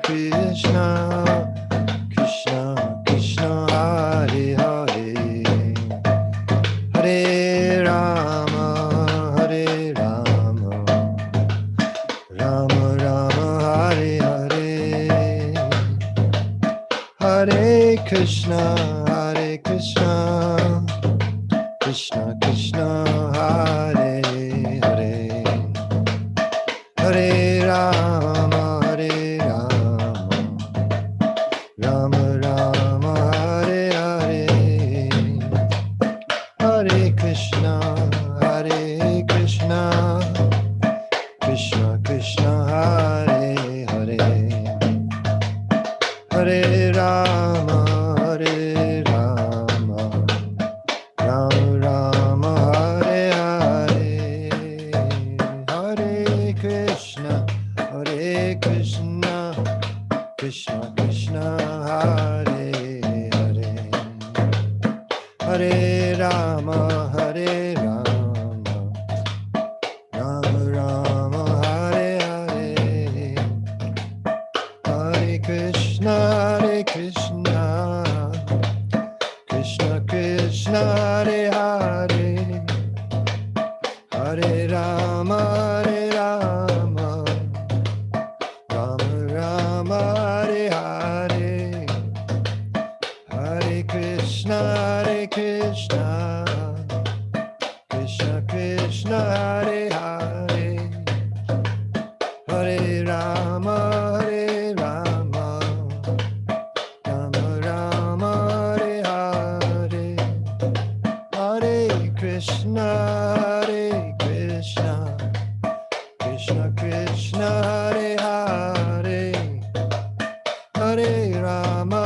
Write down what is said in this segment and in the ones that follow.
Krishna, Krishna Krishna, Hare Hare, Hare Rama, Hare Rama, Rama Rama, Hare Hare, Hare Krishna, Krishna Krishna, Hare Hare, Hare Rama, Hare Rama, Rama Rama, Hare Hare, Hare Krishna, Krishna Krishna, Hare Hare, Hare Rama, Hare Rama, Rama Rama, Hare Hare, Hare Krishna, Krishna Krishna, Hare Hare, Hare Rama, Hare Rama, Rama Rama, Hare Hare, Hare Krishna, Krishna Krishna, Hare Hare, Hare Rama, Rama Rama, Hare Hare, Hare Krishna, Krishna Krishna, Hare Hare, Hare Rama, Rama Rama, Hare Hare, Hare Krishna, Krishna Krishna, Hare Hare, Hare Rama,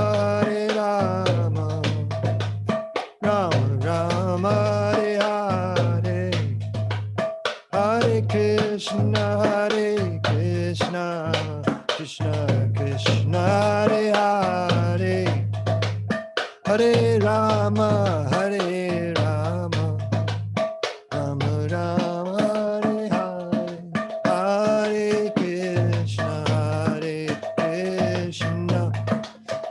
Rama Rama, Hare Hare, Hare Krishna, Krishna Krishna, Hare Hare, Hare Rama, Rama Rama, Hare Hare, Hare Krishna,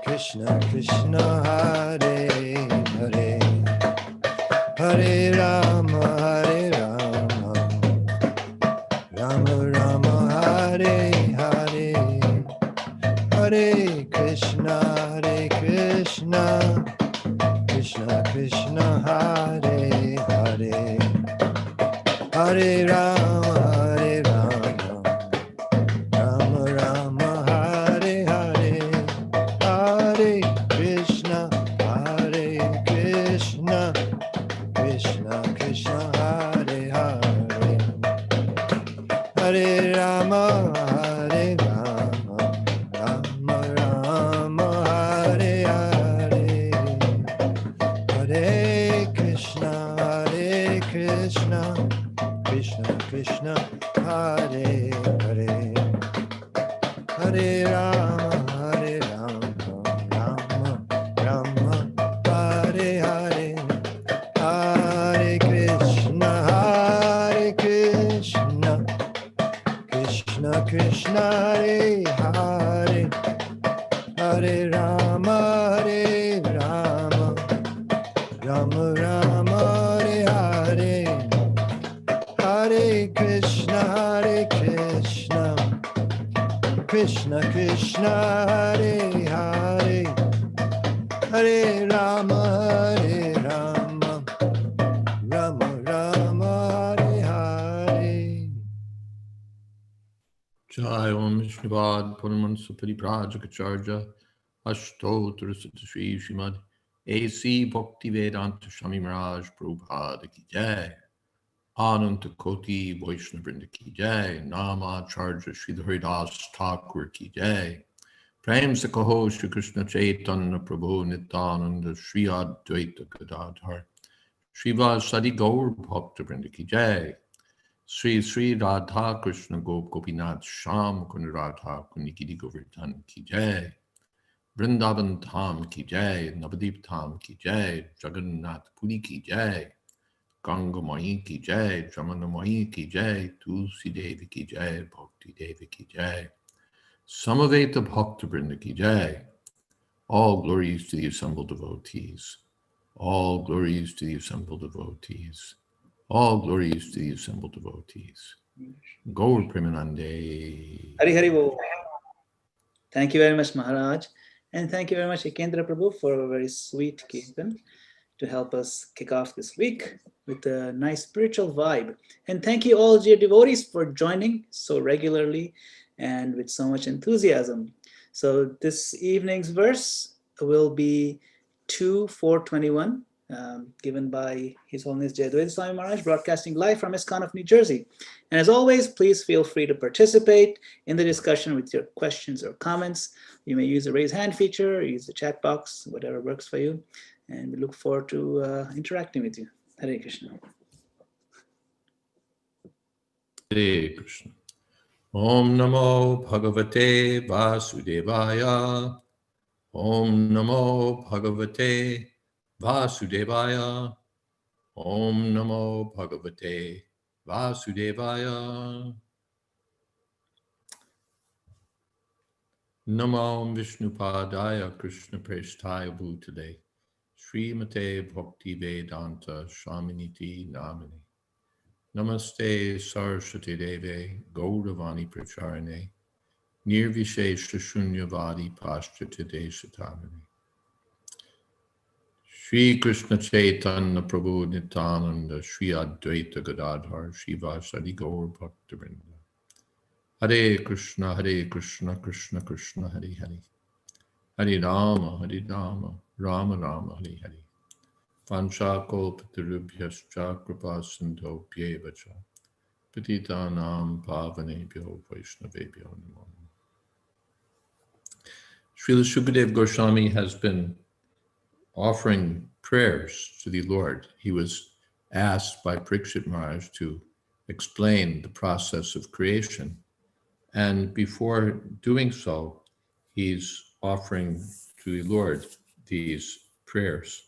Krishna Krishna, Hare Hare, Hare Rama, Rama Rama, Hare Hare, Hare Krishna, Krishna Krishna, Hare Hare, Hare Rama, Rama Rama, Hare Hare, Hare Krishna, Krishna Krishna, Hare Hare, Hare Rama, Rama Rama, Hare Hare, Hare Krishna, Krishna Krishna, Hare Hare, Hare Rama, Rama Rama, Hare Hare, Hare Krishna, Krishna Krishna, Hare Hare, Hare Rama, Rama Rama, Hare Hare, Hare Krishna, Krishna Krishna, Hare Hare, Hare Rama, Rama Rama, Hare Hare. Jai Om Shrivad Puramansa Pariprajaka Ashtotra Sutta Shri Srimad A.C. Bhaktivedanta Swami Maharaj Prabhupada Ki Jai, Ananta Koti Vaishnava Vrinda Ki Jai, Nama Charja Sri Haridas Thakur Ki Jai, Prem Se Kaho Shri Krishna Chaitanya Prabhu Nityananda Shri Advaita Gadadhar Shriva Sadi Gaur Bhakta Vrinda Ki Jai, Sri Sri Radha Krishna Gop Gopinath Sham Kun Radha Kunikidi Govardhan Ki Jai, Vrindavan Tham Ki Jai, Navadip Tham Ki Jai, Jagannath Puri Ki Jai, Ganga Mai Ki Jai, Jamana Mai Ki Jai, Tulsi Devi Ki Jai, Bhakti Devi Ki Jai, Samaveta Bhakta Vrinda Ki Jai. All glories to the assembled devotees. All glories to the assembled devotees. All glories to the assembled devotees. Gaur Premanande. Hari Hari Bo. Thank you very much, Maharaj. And thank you very much, Ekendra Prabhu, for a very sweet kirtan to help us kick off this week with a nice spiritual vibe. And thank you all dear devotees for joining so regularly and with so much enthusiasm. So this evening's verse will be 2-421, given by His Holiness Jayadvaita Swami Maharaj, broadcasting live from ISKCON of New Jersey. And as always, please feel free to participate in the discussion with your questions or comments. You may use the raise hand feature, or use the chat box, whatever works for you. And we look forward to interacting with you. Hare Krishna. Hare Krishna. Om Namo Bhagavate Vasudevaya. Om Namo Bhagavate Vasudevaya. Om Namo Bhagavate Vasudevaya. Namo Vishnupadaya Krishna Presthaya Bhutale. Srimate Bhakti Vedanta Swaminiti Namini. Namaste Saraswati Deve Gauravani Pracharane. Nirvishesha Shunyavadi Paschate Deshatamini. Shri Krishna Chaitanya Prabhu Nityananda Shri Advaita Gadadhar Shivasadi Gaur Bhaktivinoda. Hare Krishna, Krishna Krishna, Hare Hare. Hare Rama, Rama Rama, Hare Hare. Panchakol Patirubhyascha Kripa Sindho Pyevacha. Patitanam Pavanebhyo Vaishnavebhyo Namo. Srila Shukadev Goswami has been offering prayers to the Lord. He was asked by Parikshit Maharaj to explain the process of creation. And before doing so, he's offering to the Lord these prayers.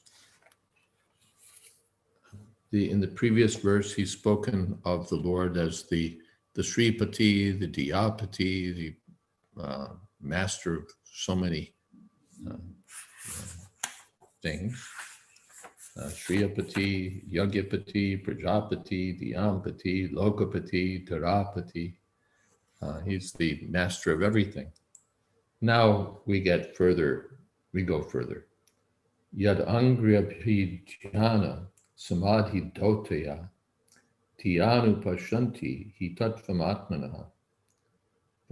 In the previous verse, he's spoken of the Lord as the Sripati, the Diyapati, the master of so many things. Shriyapati, Yagyapati, Prajapati, Diyampati, Lokapati, Tarapati. He's the master of everything. Now we go further. Yad Angriyabhi Jnana Samadhi Dotaya Tiyanu Pashanti Hitatvam Atmana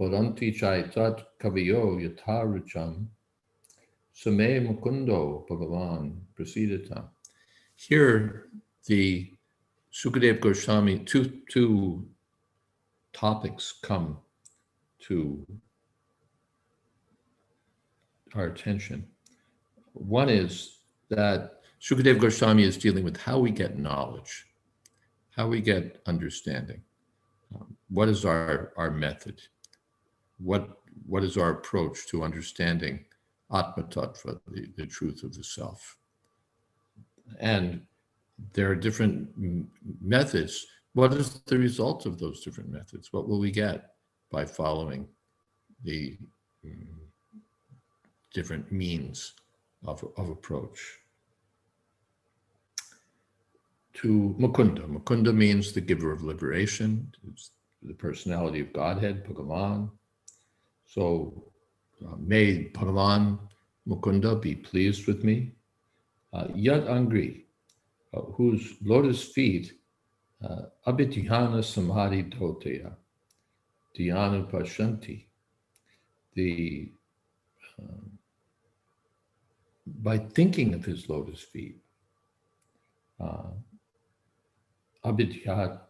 Vadanti Chaitat Kaviyo Yatarucham Same Mukundo Bhagavan Prasidata. Here, the Sukadev Goswami, two topics come to our attention. One is that Sukadev Goswami is dealing with how we get knowledge, how we get understanding. What is our method? What is our approach to understanding Atma Tattva, the truth of the self? And there are different methods. What is the result of those different methods? What will we get by following the different means of approach? To Mukunda. Mukunda means the giver of liberation. It's the personality of Godhead, Bhagavan. So may Bhagavan Mukunda be pleased with me. Yad Angri, whose lotus feet, Abhidhyana Samadhi Dhoteya, Dhyana Pashanti, by thinking of his lotus feet, Abhidhyana,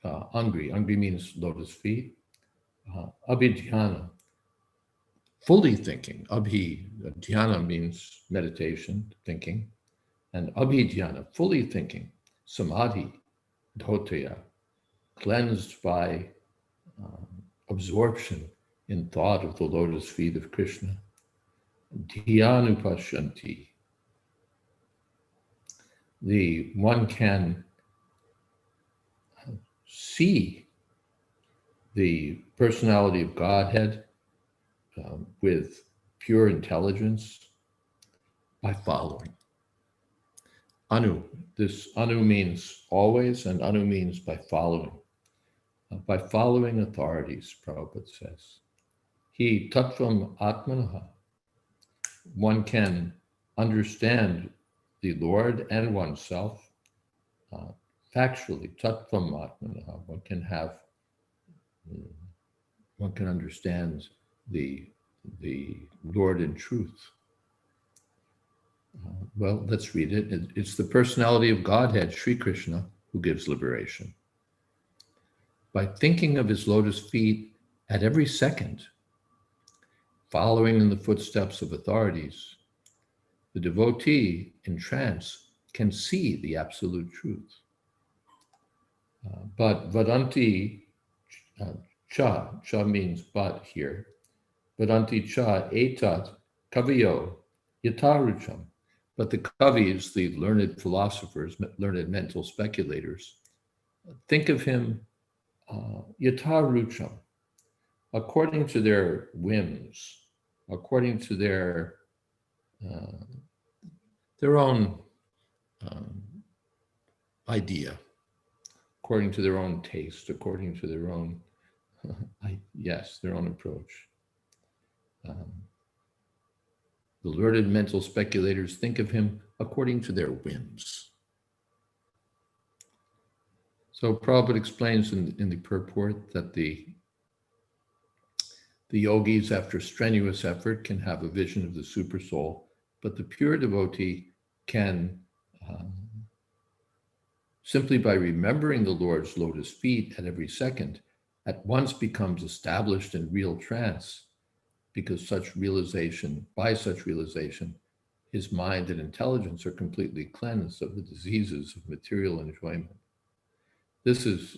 Angri means lotus feet, Abhidhyana, fully thinking. Dhyana means meditation, thinking, and Abhidhyana, fully thinking, Samadhi, Dhoteya, cleansed by absorption in thought of the lotus feet of Krishna. Dhyanupashyanti. One can see the personality of Godhead with pure intelligence by following. Anu, this Anu means always, and Anu means by following. By following authorities, Prabhupada says. He tattvam atmanaha. One can understand the Lord and oneself factually. Tattvam atmanaha. One can understand the Lord in truth. Well, let's read it. It's the personality of Godhead, Sri Krishna, who gives liberation. By thinking of his lotus feet at every second, following in the footsteps of authorities, the devotee in trance can see the absolute truth. But vadanti cha means but here. Vadanti cha etat kaviyo yatarucham. But the kavis, the learned philosophers, learned mental speculators, think of him yatarucham, according to their whims, according to their own idea, according to their own taste, according to their own, their own approach. The learned mental speculators think of him according to their whims. So Prabhupada explains in the purport that the yogis, after strenuous effort, can have a vision of the supersoul, but the pure devotee can, simply by remembering the Lord's lotus feet at every second, at once becomes established in real trance, because by such realization, his mind and intelligence are completely cleansed of the diseases of material enjoyment. This is,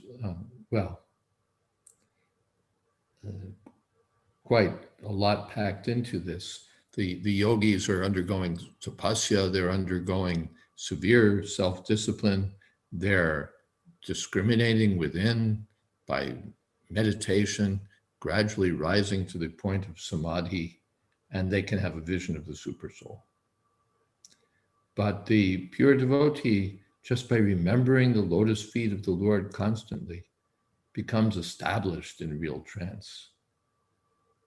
quite a lot packed into this. The yogis are undergoing tapasya, they're undergoing severe self-discipline, they're discriminating within by meditation, gradually rising to the point of samadhi, and they can have a vision of the supersoul. But the pure devotee, just by remembering the lotus feet of the Lord constantly, becomes established in real trance,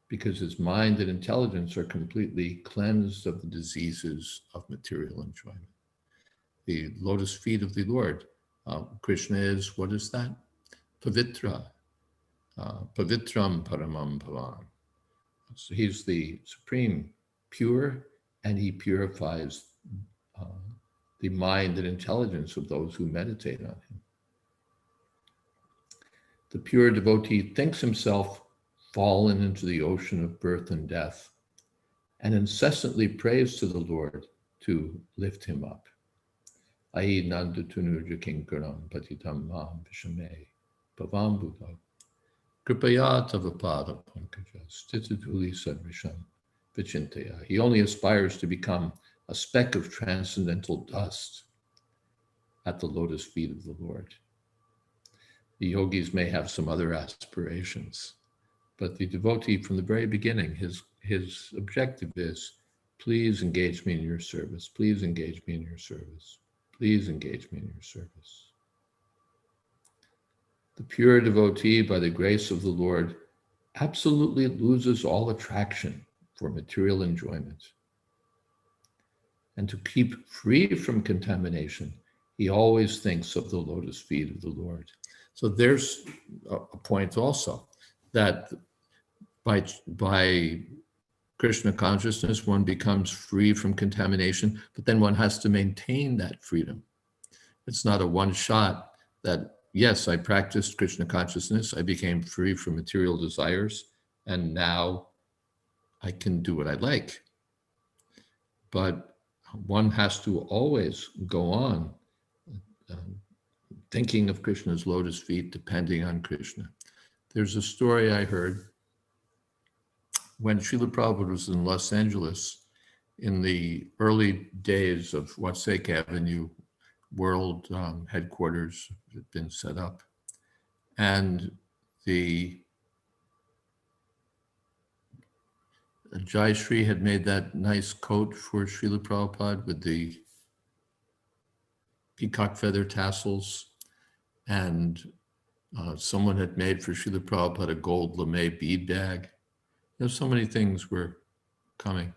because his mind and intelligence are completely cleansed of the diseases of material enjoyment. The lotus feet of the Lord, Krishna is, what is that? Pavitra, Pavitram Paramam Bhavan. So he's the supreme pure, and he purifies the mind and intelligence of those who meditate on him. The pure devotee thinks himself fallen into the ocean of birth and death, and incessantly prays to the Lord to lift him up. Ai nandatunuja kinkaram patitam mam vishame pavam buddha kripaya tavapada pankaja stitituli sadrisham vichintaya. He only aspires to become a speck of transcendental dust at the lotus feet of the Lord. The yogis may have some other aspirations, but the devotee from the very beginning, his objective is, please engage me in your service. Please engage me in your service. Please engage me in your service. The pure devotee, by the grace of the Lord, absolutely loses all attraction for material enjoyment. And to keep free from contamination, he always thinks of the lotus feet of the Lord. So there's a point also, that by Krishna consciousness, one becomes free from contamination, but then one has to maintain that freedom. It's not a one shot that, yes, I practiced Krishna consciousness, I became free from material desires, and now I can do what I like. But one has to always go on thinking of Krishna's lotus feet, depending on Krishna. There's a story I heard when Srila Prabhupada was in Los Angeles in the early days of Watsek Avenue world headquarters had been set up. And the Jayashree had made that nice coat for Srila Prabhupada with the peacock feather tassels, and someone had made for Srila Prabhupada a gold lame bead bag. So many things were coming.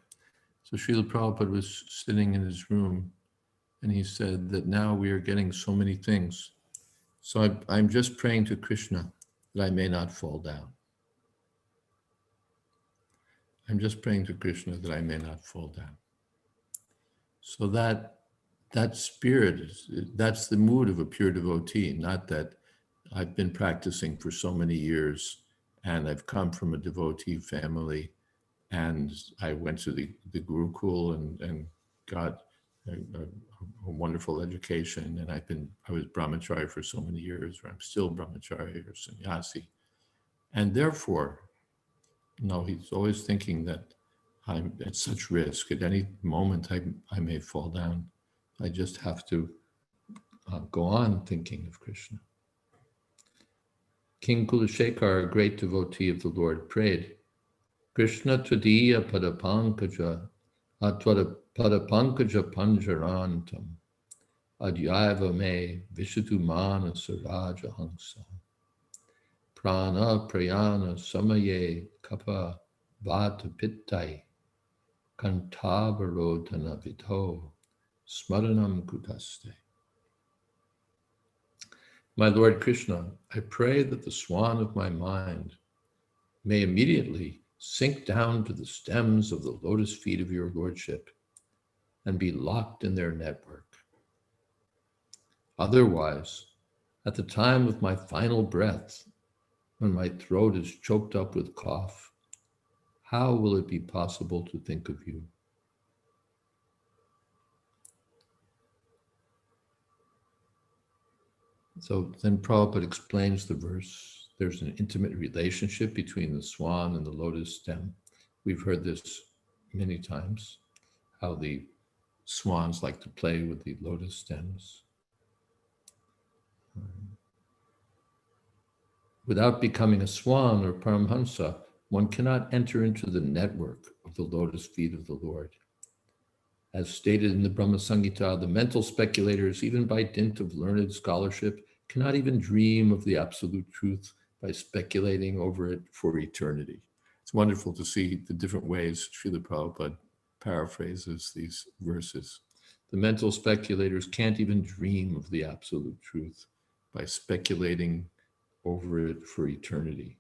So Srila Prabhupada was sitting in his room, and he said that now we are getting so many things. So I'm just praying to Krishna that I may not fall down. I'm just praying to Krishna that I may not fall down. So that spirit, that's the mood of a pure devotee, not that I've been practicing for so many years and I've come from a devotee family and I went to the Gurukul and got a wonderful education, and I was brahmachari for so many years, or I'm still brahmachari or sannyasi. And therefore, no, he's always thinking that I'm at such risk. At any moment, I may fall down. I just have to go on thinking of Krishna. King Kulashekar, a great devotee of the Lord, prayed, Krishna Tvadiya Padapankaja, Padapankaja Panjarantam, Adyaiva me Vishuddhumana Saraja Hansa, Prana Prayana Samaye Kapa Vata Pittai, Kantabarodhana Vito, Smaranam Kutaste. My Lord Krishna, I pray that the swan of my mind may immediately sink down to the stems of the lotus feet of your lordship and be locked in their network. Otherwise, at the time of my final breath, when my throat is choked up with cough, how will it be possible to think of you? So then Prabhupada explains the verse. There's an intimate relationship between the swan and the lotus stem. We've heard this many times, how the swans like to play with the lotus stems. Without becoming a swan or paramhansa, one cannot enter into the network of the lotus feet of the Lord. As stated in the Brahma Samhita, the mental speculators, even by dint of learned scholarship, cannot even dream of the absolute truth by speculating over it for eternity. It's wonderful to see the different ways Srila Prabhupada paraphrases these verses. The mental speculators can't even dream of the absolute truth by speculating over it for eternity.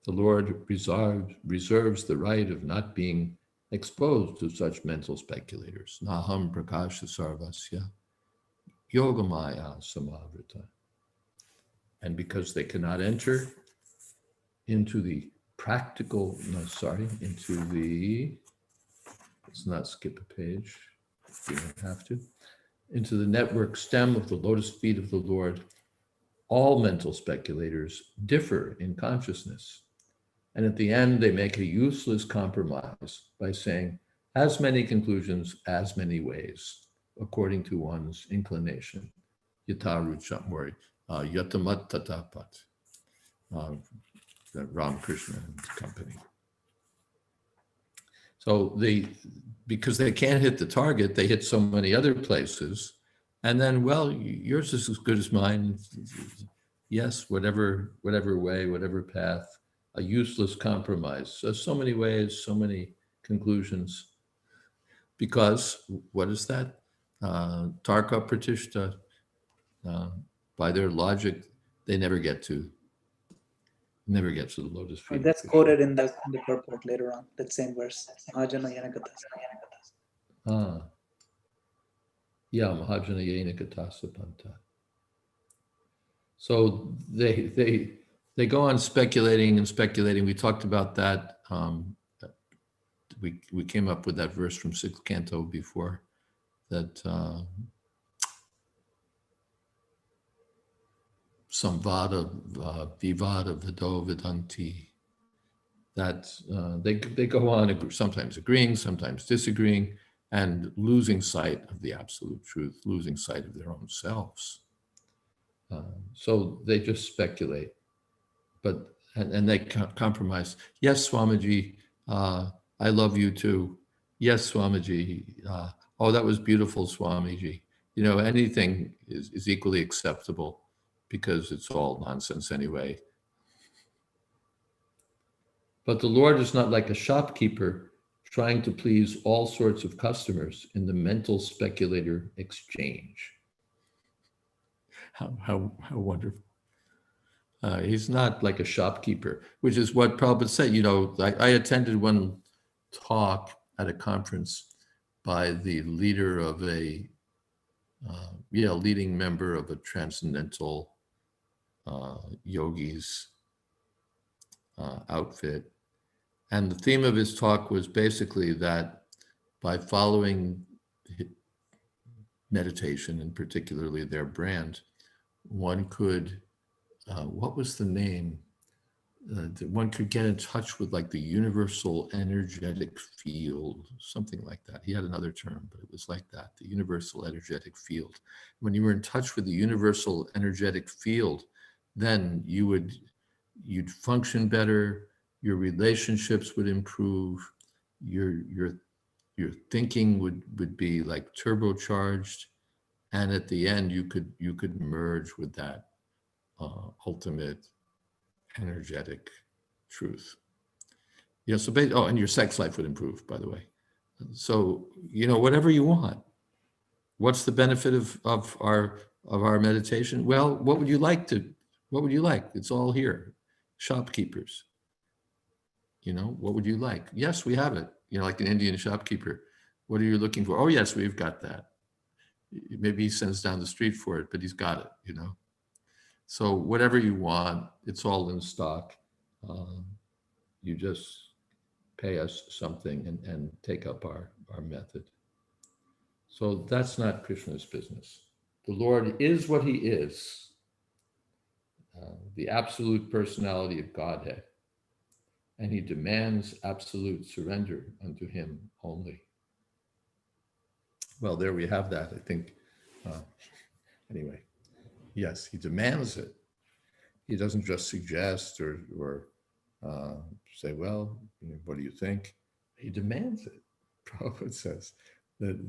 The Lord reserves the right of not being exposed to such mental speculators. Naham prakasha sarvasya yogamaya samavrita. And because they cannot enter into the let's not skip a page, you don't have to, into the network stem of the lotus feet of the Lord, all mental speculators differ in consciousness. And at the end, they make a useless compromise by saying, as many conclusions, as many ways, according to one's inclination. Yataru Chamori, Yatamat Tatapat, Ramakrishna and company. So because they can't hit the target, they hit so many other places. And then, well, yours is as good as mine. Yes, whatever way, whatever path, a useless compromise. So many ways, so many conclusions. Because what is that? Tarka Pratishta. By their logic, they never get to the lotus feet. That's quoted in the purport later on, that same verse. Mahajana Yanakatas. Yeah, Mahajana Yanakatasapanta. So they go on speculating and speculating. We talked about that. We came up with that verse from 6th Canto before, that samvada vivada vido vidanti, that they go on sometimes agreeing, sometimes disagreeing, and losing sight of the absolute truth, losing sight of their own selves. So they just speculate, and they compromise. Yes, Swamiji, I love you too. Yes, Swamiji. Oh, that was beautiful, Swamiji. You know, anything is equally acceptable because it's all nonsense anyway. But the Lord is not like a shopkeeper trying to please all sorts of customers in the mental speculator exchange. How wonderful. He's not like a shopkeeper, which is what Prabhupada said. You know, I attended one talk at a conference by the leader of leading member of a transcendental yogis outfit. And the theme of his talk was basically that by following meditation, and particularly their brand, one could, what was the name? One could get in touch with like the universal energetic field, something like that. He had another term, but it was like that, the universal energetic field. When you were in touch with the universal energetic field, then you'd function better, your relationships would improve, your thinking would be like turbocharged, and at the end you could merge with that ultimate energetic truth. Yeah, so and your sex life would improve, by the way. So, you know, whatever you want. What's the benefit of our meditation? Well, what would you like? It's all here. Shopkeepers. You know, what would you like? Yes, we have it. You know, like an Indian shopkeeper. What are you looking for? Oh, yes, we've got that. Maybe he sends down the street for it, but he's got it, you know. So whatever you want, it's all in stock. You just pay us something and take up our method. So that's not Krishna's business. The Lord is what he is, the absolute personality of Godhead, and he demands absolute surrender unto him only. Well, there we have that, I think. Anyway, yes, he demands it. He doesn't just suggest or say, well, what do you think? He demands it. Prabhupada says that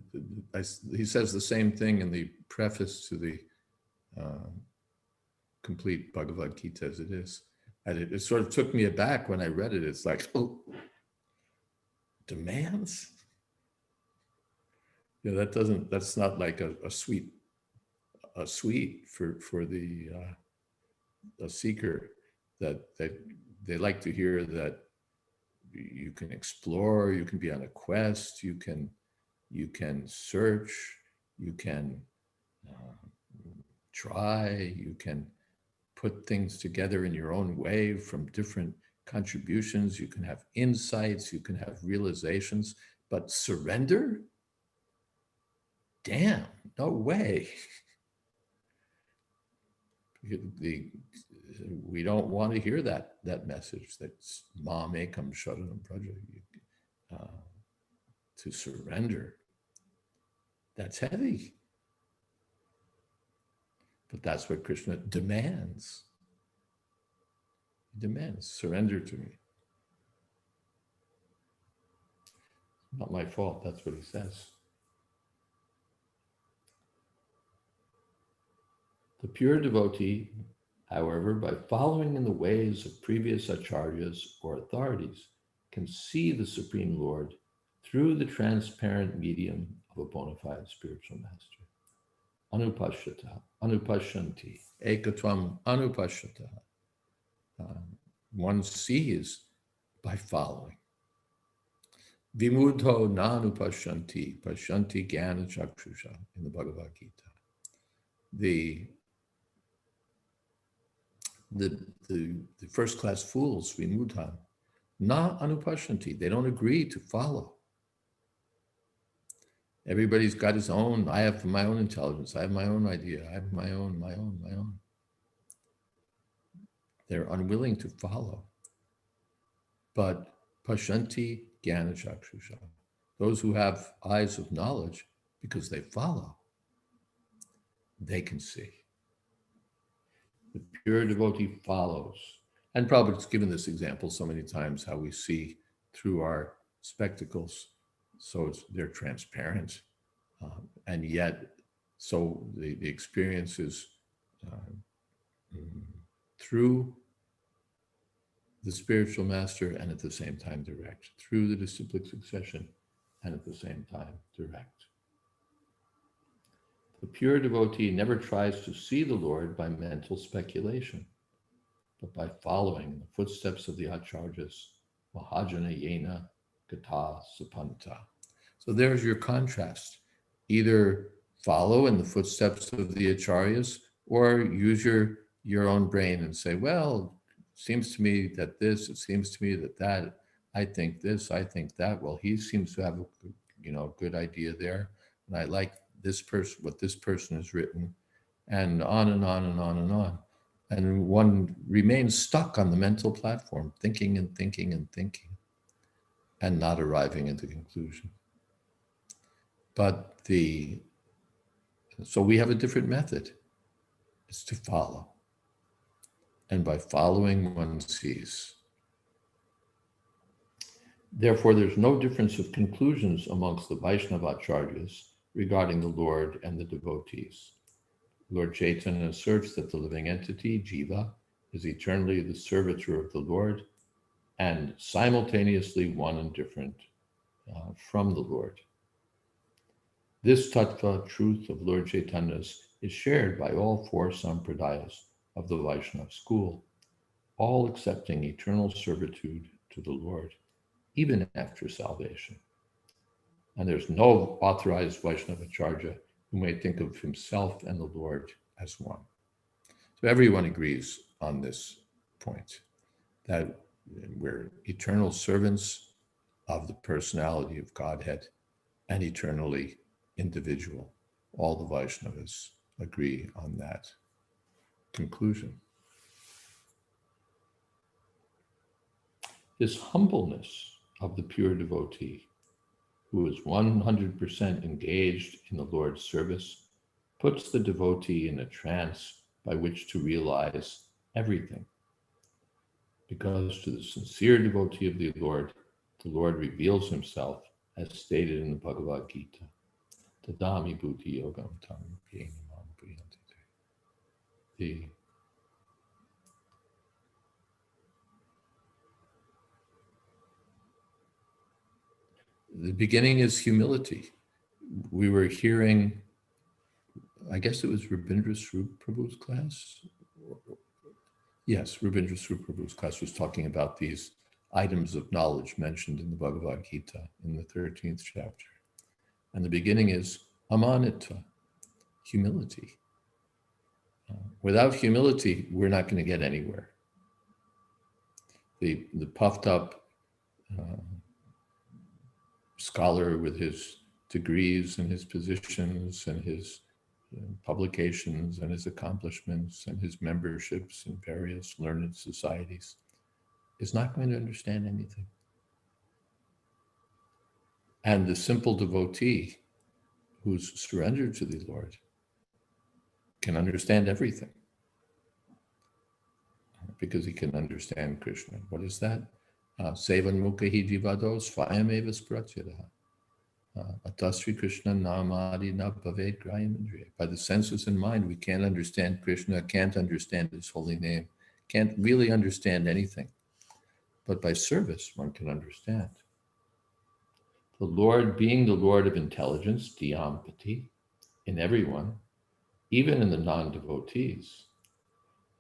he says the same thing in the preface to the complete Bhagavad Gita as it is. And it sort of took me aback when I read it. It's like, oh, demands? You know, that's not like a sweet for the a seeker that they like to hear that you can explore, you can be on a quest, you can search, you can try, you can put things together in your own way from different contributions, you can have insights, you can have realizations, but surrender? Damn, no way. We don't want to hear that message that's Mam Ekam Sharanam Praja, to surrender. That's heavy. But that's what Krishna demands. He demands, surrender to me. Not my fault, that's what he says. The pure devotee, however, by following in the ways of previous acharyas or authorities, can see the Supreme Lord through the transparent medium of a bona fide spiritual master. Anupashyata, anupashyanti, ekatvam anupashyata. One sees by following. Vimudho nanupashyanti, pashyanti jnana chakshusha in the Bhagavad Gita. The first class fools, vimudha, na anupashyanti, they don't agree to follow. Everybody's got his own, I have my own intelligence, I have my own idea, I have my own. They're unwilling to follow. But pashyanti jnana chakshusha, those who have eyes of knowledge, because they follow, they can see. The pure devotee follows. And Prabhupada's given this example so many times, how we see through our spectacles, so they're transparent, and yet, so the experience is through the spiritual master and at the same time direct, through the disciplic succession and at the same time direct. The pure devotee never tries to see the Lord by mental speculation, but by following the footsteps of the acharyas, mahajana yena gata sapanta. So there's your contrast. Either follow in the footsteps of the acharyas, or use your own brain and say, well, it seems to me that this, it seems to me that that, I think this, I think that. Well, he seems to have a good idea there, and I like this person, what this person has written, and on and on and on and on. And one remains stuck on the mental platform, thinking and thinking and thinking, and not arriving at the conclusion. But so we have a different method. It's to follow. And by following, one sees. Therefore, there's no difference of conclusions amongst the Vaishnavacharyas regarding the Lord and the devotees. Lord Chaitanya asserts that the living entity, Jiva, is eternally the servitor of the Lord and simultaneously one and different from the Lord. This tattva truth of Lord Chaitanya's is shared by all four sampradayas of the Vaishnava school, all accepting eternal servitude to the Lord, even after salvation. And there's no authorized Vaishnavacharya who may think of himself and the Lord as one. So everyone agrees on this point, that we're eternal servants of the personality of Godhead and eternally individual. All the Vaishnavas agree on that conclusion. This humbleness of the pure devotee, who is 100% engaged in the Lord's service, puts the devotee in a trance by which to realize everything. Because to the sincere devotee of the Lord reveals himself as stated in the Bhagavad Gita. Tadami bhuti yogam tam pyenamam priyante. The beginning is humility. We were hearing, I guess it was Rabindra Swarup Prabhu's class. Yes, Rabindra Swarup Prabhu's class was talking about these items of knowledge mentioned in the Bhagavad Gita in the 13th chapter. And the beginning is amanitva, humility. Without humility, we're not going to get anywhere. The puffed up scholar with his degrees and his positions and his publications and his accomplishments and his memberships in various learned societies is not going to understand anything. And the simple devotee who's surrendered to the Lord can understand everything because he can understand Krishna. What is that? Sevan mukhahi jivados svayameva spratyadaha. Atasri Krishna namadi na bhavet grayamindriya. By the senses and mind, we can't understand Krishna, can't understand his holy name, can't really understand anything. But by service, one can understand. The Lord, being the Lord of intelligence, Diyampati, in everyone, even in the non-devotees,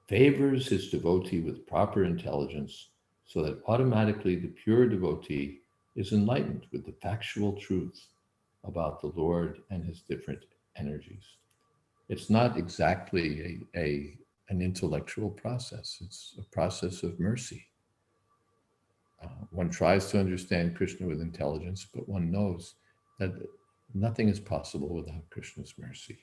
favors his devotee with proper intelligence so that automatically the pure devotee is enlightened with the factual truth about the Lord and his different energies. It's not exactly an intellectual process. It's a process of mercy. One tries to understand Krishna with intelligence, but one knows that nothing is possible without Krishna's mercy.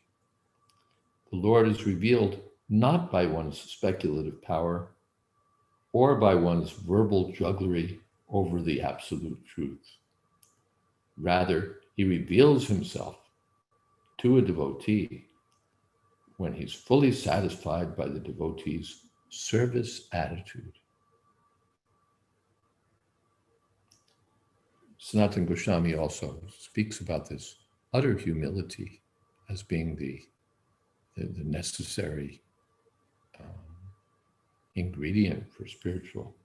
The Lord is revealed not by one's speculative power or by one's verbal jugglery over the absolute truth. Rather, he reveals himself to a devotee when he's fully satisfied by the devotee's service attitude. Sanatana Goswami also speaks about this utter humility as being the necessary ingredient for spiritual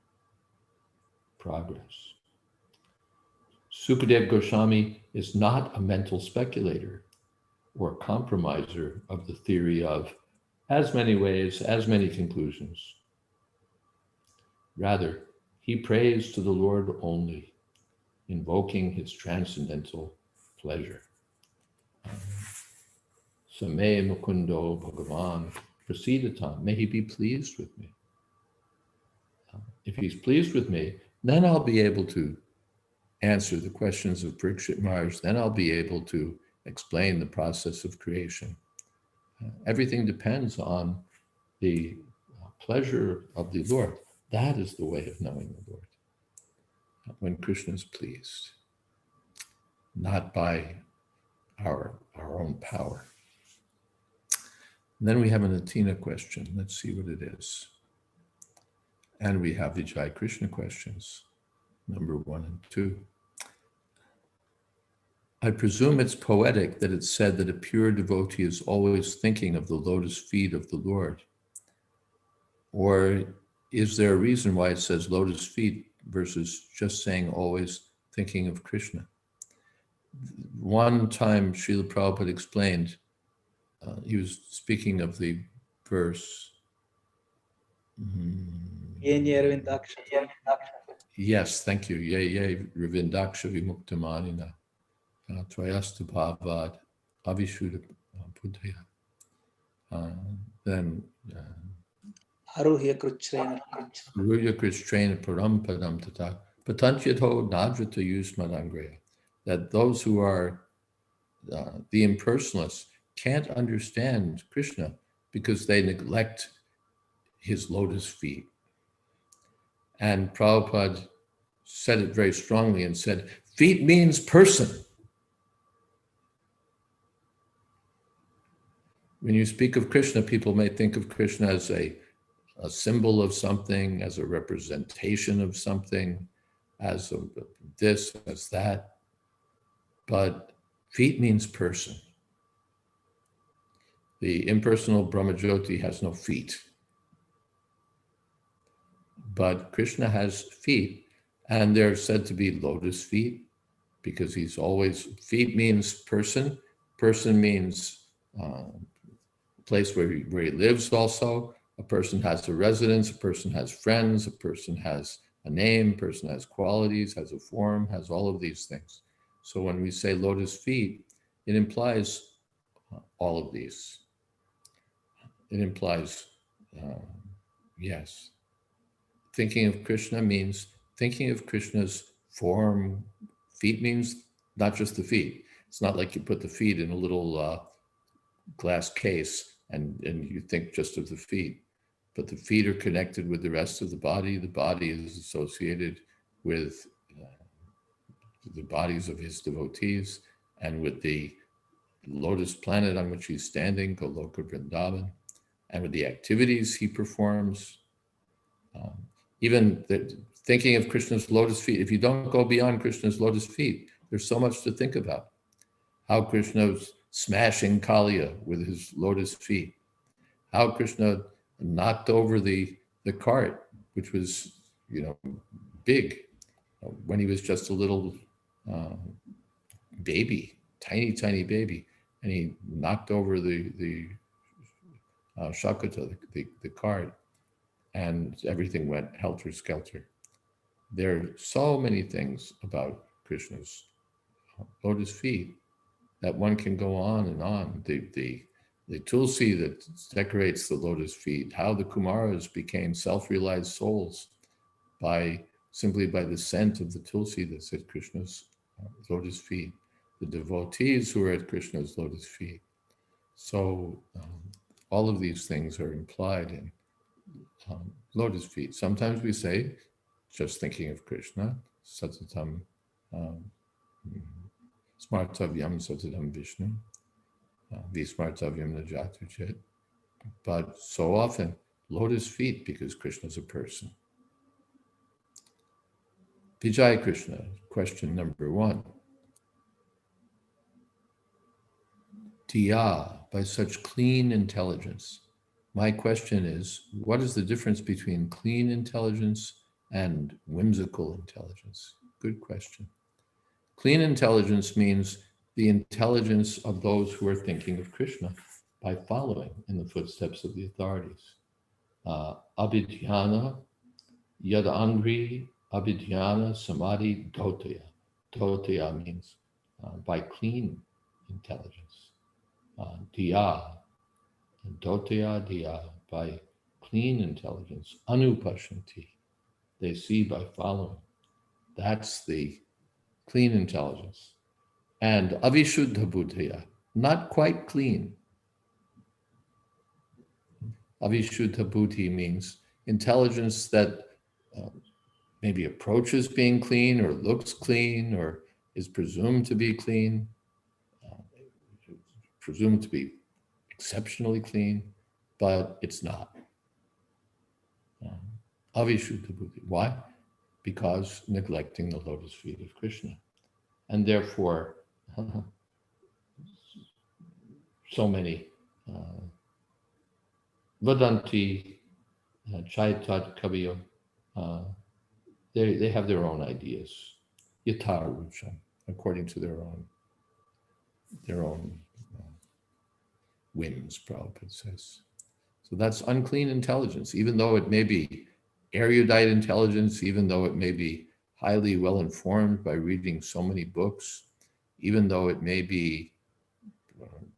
progress. Sukadev Goswami is not a mental speculator or compromiser of the theory of as many ways, as many conclusions. Rather, he prays to the Lord only, invoking his transcendental pleasure. Same Mukundo Bhagavan Prasidatam, may he be pleased with me. If he's pleased with me, then I'll be able to answer the questions of Parikshit Maharaj, then I'll be able to explain the process of creation. Everything depends on the pleasure of the Lord. That is the way of knowing the Lord. When Krishna is pleased, not by our own power. And then we have an Athena question. Let's see what it is. And we have the Jai Krishna questions, number 1 and 2. I presume it's poetic that it's said that a pure devotee is always thinking of the lotus feet of the Lord. Or is there a reason why it says lotus feet versus just saying always thinking of Krishna? One time Srila Prabhupada explained, he was speaking of the verse. Yes, thank you. Ye Ravindaksha Vimuktamanina Tvayastu Bhavad Avishuddha Buddhaya. Then Aruhya Kruchrena Parampadam Tata Patantyatho Nadrata Yusmadangreya. That those who are the impersonalists can't understand Krishna because they neglect his lotus feet. And Prabhupada said it very strongly and said, feet means person. When you speak of Krishna, people may think of Krishna as a symbol of something, as a representation of something, as this, as that. But feet means person. The impersonal Brahmajyoti has no feet. But Krishna has feet, and they're said to be lotus feet because he's always, feet means person. Person means place where he lives also. A person has a residence, a person has friends, a person has a name, a person has qualities, has a form, has all of these things. So when we say lotus feet, it implies all of these. It implies, yes. Thinking of Krishna means thinking of Krishna's form. Feet means not just the feet. It's not like you put the feet in a little glass case and you think just of the feet. But the feet are connected with the rest of the body. The body is associated with the bodies of his devotees and with the lotus planet on which he's standing, Goloka Vrindavan, and with the activities he performs. Even thinking of Krishna's lotus feet, if you don't go beyond Krishna's lotus feet, there's so much to think about. How Krishna's smashing Kaliya with his lotus feet. How Krishna knocked over the cart, which was, big, when he was just a little baby, tiny baby, and he knocked over the Shakata, the cart, and everything went helter-skelter. There are so many things about Krishna's lotus feet that one can go on and on. The tulsi that decorates the lotus feet, how the Kumaras became self-realized souls simply by the scent of the tulsi that's at Krishna's lotus feet, the devotees who are at Krishna's lotus feet. So all of these things are implied in lotus feet. Sometimes we say, just thinking of Krishna, satatam smartavyam satatam Vishnu, vismartavyam najatuchet. But so often, lotus feet because Krishna's a person. Vijay Krishna, question number 1. Diya, by such clean intelligence. My question is, what is the difference between clean intelligence and whimsical intelligence? Good question. Clean intelligence means the intelligence of those who are thinking of Krishna by following in the footsteps of the authorities. Abhidhyana, yadangri, abhidhyana, samadhi, dhotaya. Dhotaya means by clean intelligence. Diya, dhotaya diya, by clean intelligence. Anupashanti, they see by following. That's the clean intelligence. And avishuddha buddhaya, not quite clean. Avishuddha buddhi means intelligence that maybe approaches being clean or looks clean or is presumed to be clean, presumed to be exceptionally clean, but it's not. Avishuddha buddhi. Why? Because neglecting the lotus feet of Krishna. And therefore, so many Vadanti, Chaitat Kaviyo, they have their own ideas, Yatarucham, according to their own whims, Prabhupada says. So that's unclean intelligence, even though it may be erudite intelligence, even though it may be highly well informed by reading so many books, even though it may be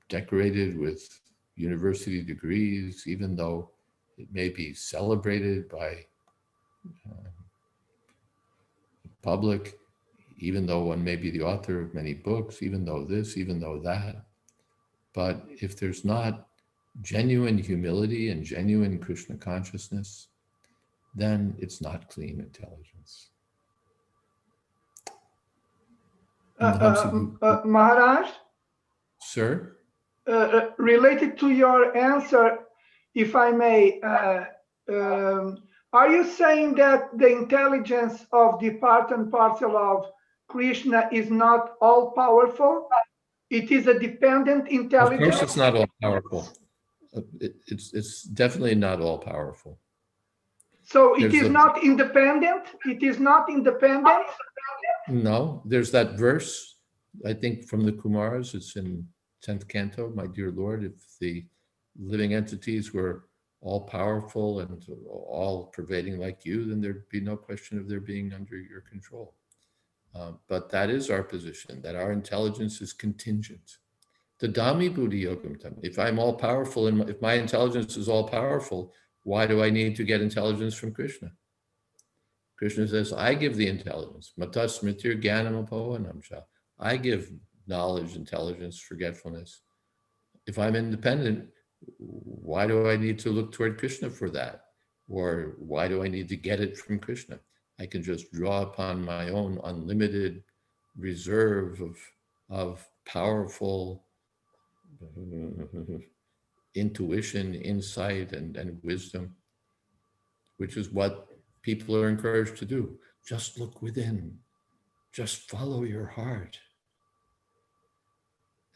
decorated with university degrees, even though it may be celebrated by the public, even though one may be the author of many books, even though this, even though that. But if there's not genuine humility and genuine Krishna consciousness, then it's not clean intelligence. Maharaj? Sir? Related to your answer, if I may, are you saying that the intelligence of the part and parcel of Krishna is not all powerful? It is a dependent intelligence? Of course it's not all powerful. It's definitely not all powerful. So it is not independent? It is not independent? No, there's that verse, I think from the Kumaras, it's in 10th Canto, my dear Lord, if the living entities were all powerful and all pervading like you, then there'd be no question of their being under your control. But that is our position, that our intelligence is contingent. The Dhammi Buddhi Yogam, if I'm all powerful and if my intelligence is all powerful, why do I need to get intelligence from Krishna? Krishna says, I give the intelligence. Mata smritir jnanam apohanamcha. I give knowledge, intelligence, forgetfulness. If I'm independent, why do I need to look toward Krishna for that? Or why do I need to get it from Krishna? I can just draw upon my own unlimited reserve of powerful intuition, insight, and wisdom, which is what people are encouraged to do. Just look within. Just follow your heart.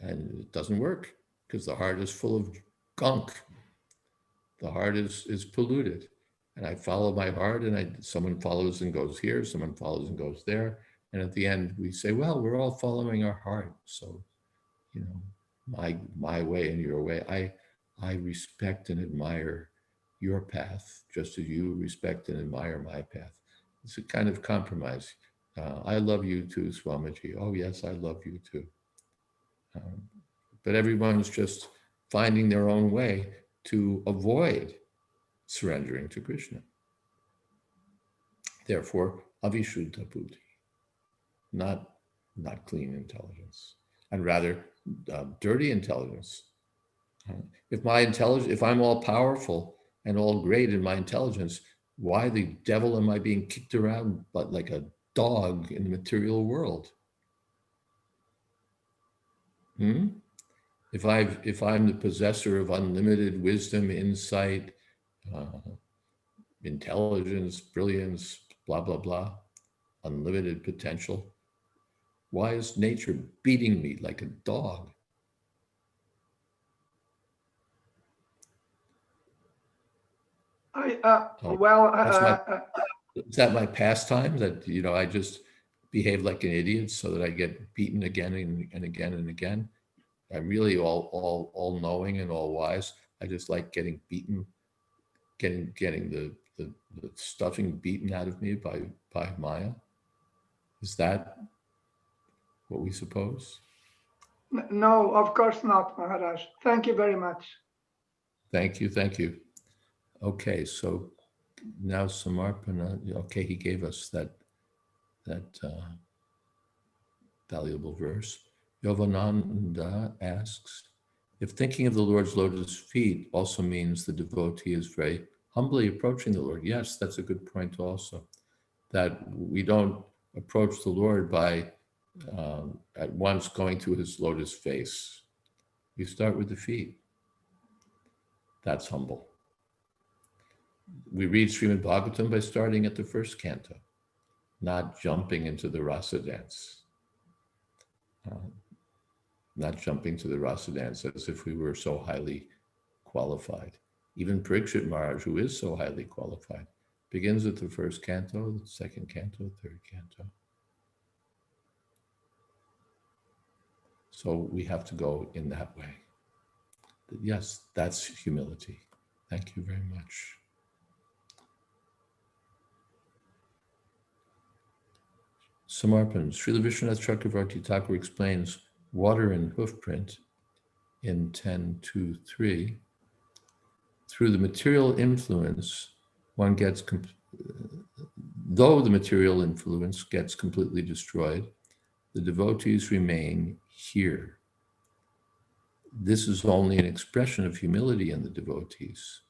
And it doesn't work because the heart is full of gunk. The heart is polluted. And I follow my heart, and someone follows and goes here, someone follows and goes there. And at the end, we say, well, we're all following our heart. So, you know, my way and your way. I respect and admire your path, just as you respect and admire my path. It's a kind of compromise. I love you too, Swamiji. Oh, yes, I love you too. But everyone's just finding their own way to avoid surrendering to Krishna. Therefore, avishuddha buddhi, not clean intelligence, and rather dirty intelligence. If I'm all powerful and all great in my intelligence, why the devil am I being kicked around but like a dog in the material world? If I'm the possessor of unlimited wisdom, insight, intelligence, brilliance, blah, blah, blah, unlimited potential? Why is nature beating me like a dog? Is that my pastime, that, I just behave like an idiot so that I get beaten again and again and again? I'm really all knowing and all wise. I just like getting beaten, getting the stuffing beaten out of me by Maya. Is that what we suppose? No, of course not, Maharaj. Thank you very much. Thank you. Okay, so now Samarpana. Okay, he gave us that valuable verse. Yovananda asks, if thinking of the Lord's lotus feet also means the devotee is very humbly approaching the Lord. Yes, that's a good point also, that we don't approach the Lord by at once going to his lotus face. We start with the feet. That's humble. We read Srimad Bhagavatam by starting at the first canto, not jumping into the rasa dance. Not jumping to the rasa dance as if we were so highly qualified. Even Parikshit Maharaj, who is so highly qualified, begins at the first canto, the second canto, third canto. So we have to go in that way. Yes, that's humility. Thank you very much. Samarpan, Srila Vishwanath Chakravarti Thakur explains water and hoofprint in 10.2.3. Through the material influence, one gets, though the material influence gets completely destroyed, the devotees remain here. This is only an expression of humility in the devotees.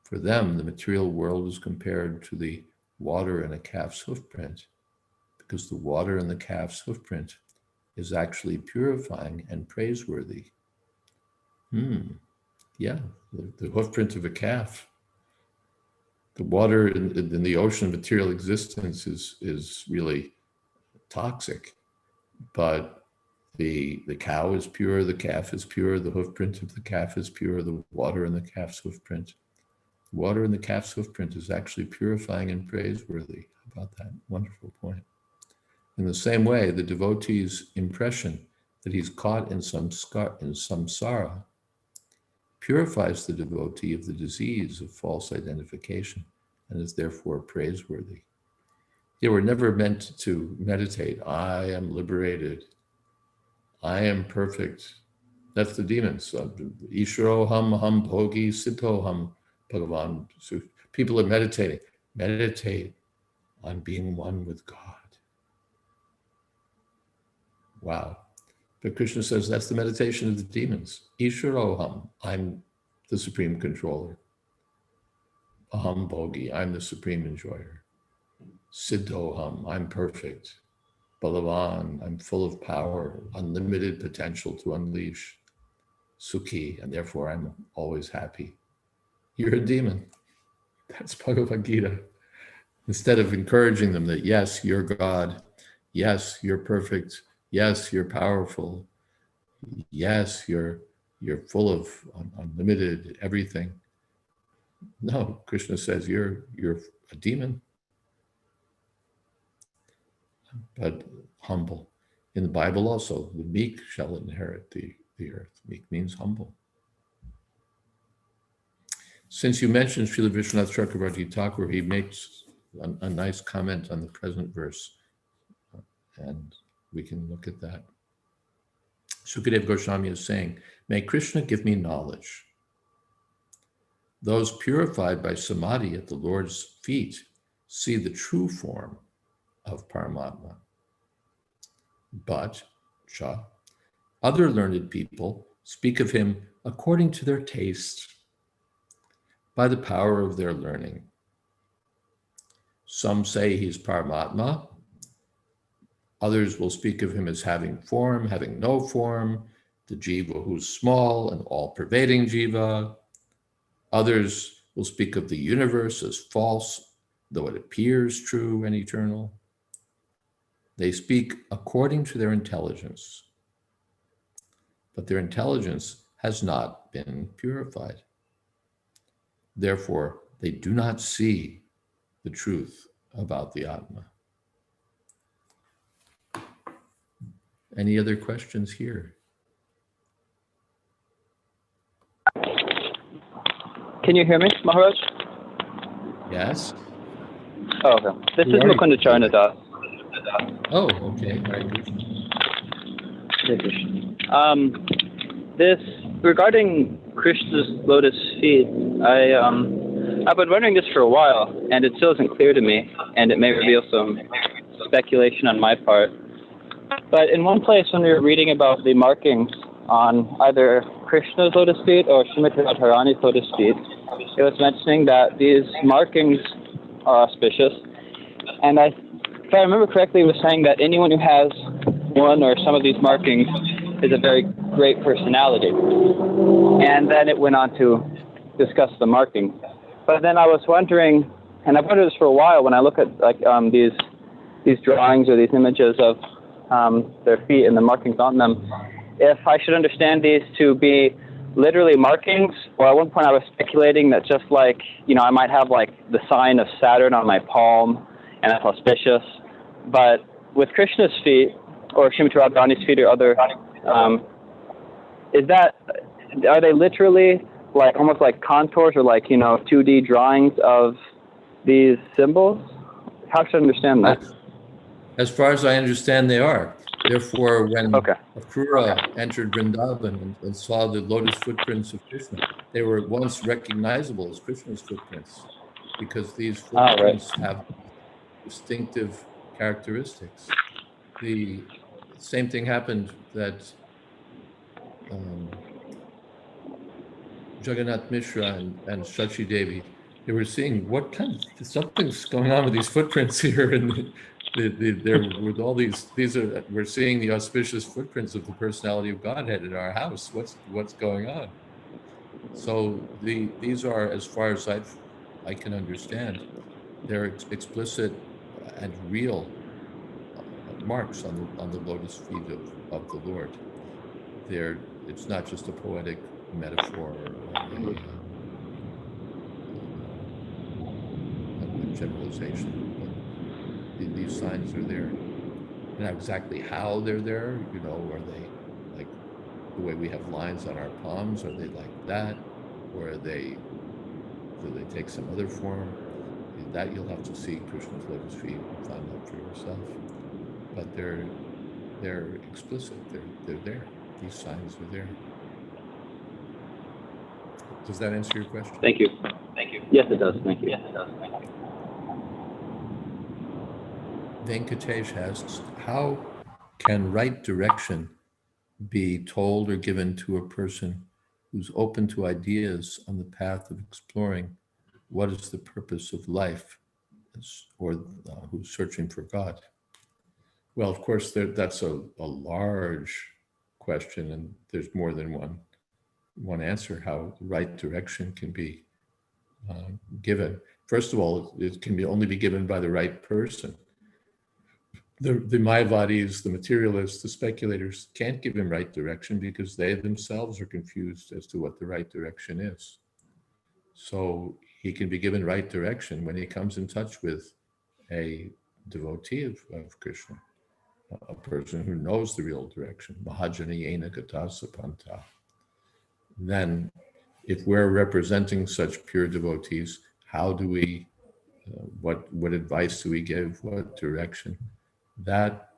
For them, the material world is compared to the water in a calf's hoofprint, because the water in the calf's hoofprint is actually purifying and praiseworthy. Yeah, the hoofprint of a calf. The water in the ocean of material existence is really toxic, but the cow is pure, the calf is pure, the hoofprint of the calf is pure, the water in the calf's hoofprint. Water in the calf's hoofprint is actually purifying and praiseworthy. How about that? Wonderful point. In the same way, the devotee's impression that he's caught in samsara purifies the devotee of the disease of false identification and is therefore praiseworthy. They were never meant to meditate, I am liberated, I am perfect. That's the demons. Ishwaroham ham bhogi siddhoham bhagavan. So people are meditating. Meditate on being one with God. Wow. But Krishna says that's the meditation of the demons. Ishwaroham, I'm the supreme controller. Aham bhogi, I'm the supreme enjoyer. Siddhoham, I'm perfect. Balavan, I'm full of power, unlimited potential to unleash. Sukhi, and therefore I'm always happy. You're a demon. That's Bhagavad Gita. Instead of encouraging them that, yes, you're God. Yes, you're perfect. Yes, you're powerful. Yes, you're full of unlimited everything. No, Krishna says you're a demon, but humble. In the Bible also, the meek shall inherit the earth. Meek means humble. Since you mentioned Srila Vishwanath Chakravarti Thakur, he makes a nice comment on the present verse, and we can look at that. Sukadeva Goswami is saying, may Krishna give me knowledge. Those purified by samadhi at the Lord's feet see the true form of Paramatma. But, other learned people speak of him according to their taste, by the power of their learning. Some say he's Paramatma. Others will speak of him as having form, having no form, the jiva who's small and all-pervading jiva. Others will speak of the universe as false, though it appears true and eternal. They speak according to their intelligence, but their intelligence has not been purified. Therefore, they do not see the truth about the Atma. Any other questions here? Can you hear me, Maharaj? Yes? Oh, okay. This Who is are you? Mukunda Charnadas. Oh, okay. Hare Krishna. This regarding Krishna's lotus feet, I've been wondering this for a while, and it still isn't clear to me, and it may reveal some speculation on my part. But in one place, when we were reading about the markings on either Krishna's lotus feet or Srimati Radharani's lotus feet, it was mentioning that these markings are auspicious. And if I remember correctly, it was saying that anyone who has one or some of these markings is a very great personality. And then it went on to discuss the markings. But then I was wondering, and I've wondered this for a while, when I look at like these drawings or these images of their feet and the markings on them, if I should understand these to be literally markings, or at one point I was speculating that just like, I might have like the sign of Saturn on my palm, and that's auspicious. But with Krishna's feet, or Srimati Radharani's feet, or other, are they literally like almost like contours or like 2D drawings of these symbols? How should I understand that? As far as I understand, they are. Therefore, when Okay. Akrura entered Vrindavan and saw the lotus footprints of Krishna, they were at once recognizable as Krishna's footprints, because these footprints have distinctive characteristics. The same thing happened that Jagannath Mishra and Shachi Devi, they were seeing what kind of, something's going on with these footprints here, and there with all these are, we're seeing the auspicious footprints of the personality of Godhead in our house. What's going on? So these are, as far as I can understand, they're explicit and real marks on the lotus feet of the Lord. It's not just a poetic metaphor or a generalization. These signs are there. Now, exactly how they're there, are they like the way we have lines on our palms? Are they like that, or do they take some other form? That you'll have to see Krishna's lotus feet and find out for yourself. But they're explicit. They're there. These signs are there. Does that answer your question? Thank you. Yes, it does. Thank you. Venkatesh asks, how can right direction be told or given to a person who's open to ideas on the path of exploring what is the purpose of life, or who's searching for God? Well, of course, that's a large question, and there's more than one answer how right direction can be given. First of all, it can only be given by the right person. The Mayavadis, the materialists, the speculators can't give him right direction because they themselves are confused as to what the right direction is. So he can be given right direction when he comes in touch with a devotee of Krishna, a person who knows the real direction. Mahajana yena gata sapanta. Then, if we're representing such pure devotees, how do we, what advice do we give, what direction? That,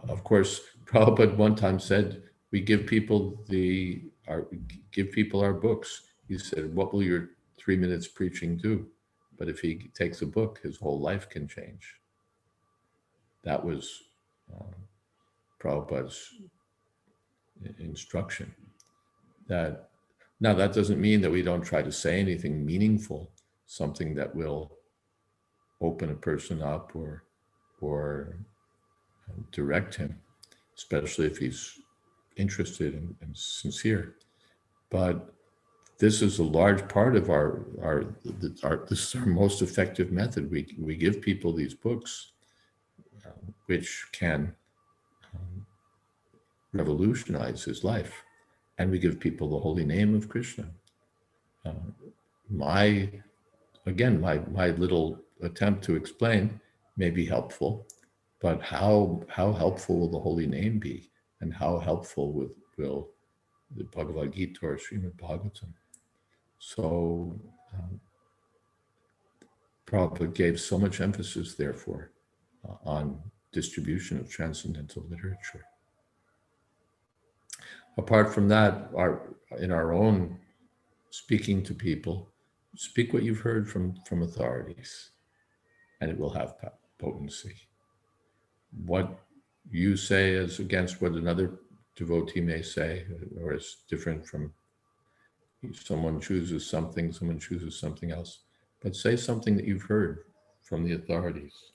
of course, Prabhupada one time said, we give people our books. He said, what will your 3 minutes preaching do? But if he takes a book, his whole life can change. That was Prabhupada's instruction. Now that doesn't mean that we don't try to say anything meaningful, something that will open a person up or direct him, especially if he's interested and sincere. But this is a large part of this is our most effective method. We give people these books which can revolutionize his life. And we give people the holy name of Krishna. My little attempt to explain may be helpful, but how helpful will the holy name be? And how helpful will the Bhagavad Gita or Srimad Bhagavatam? So Prabhupada gave so much emphasis, therefore, on distribution of transcendental literature. Apart from that, in our own speaking to people, speak what you've heard from authorities, and it will have potency. What you say is against what another devotee may say, or is different from someone chooses something, someone chooses something else. But say something that you've heard from the authorities,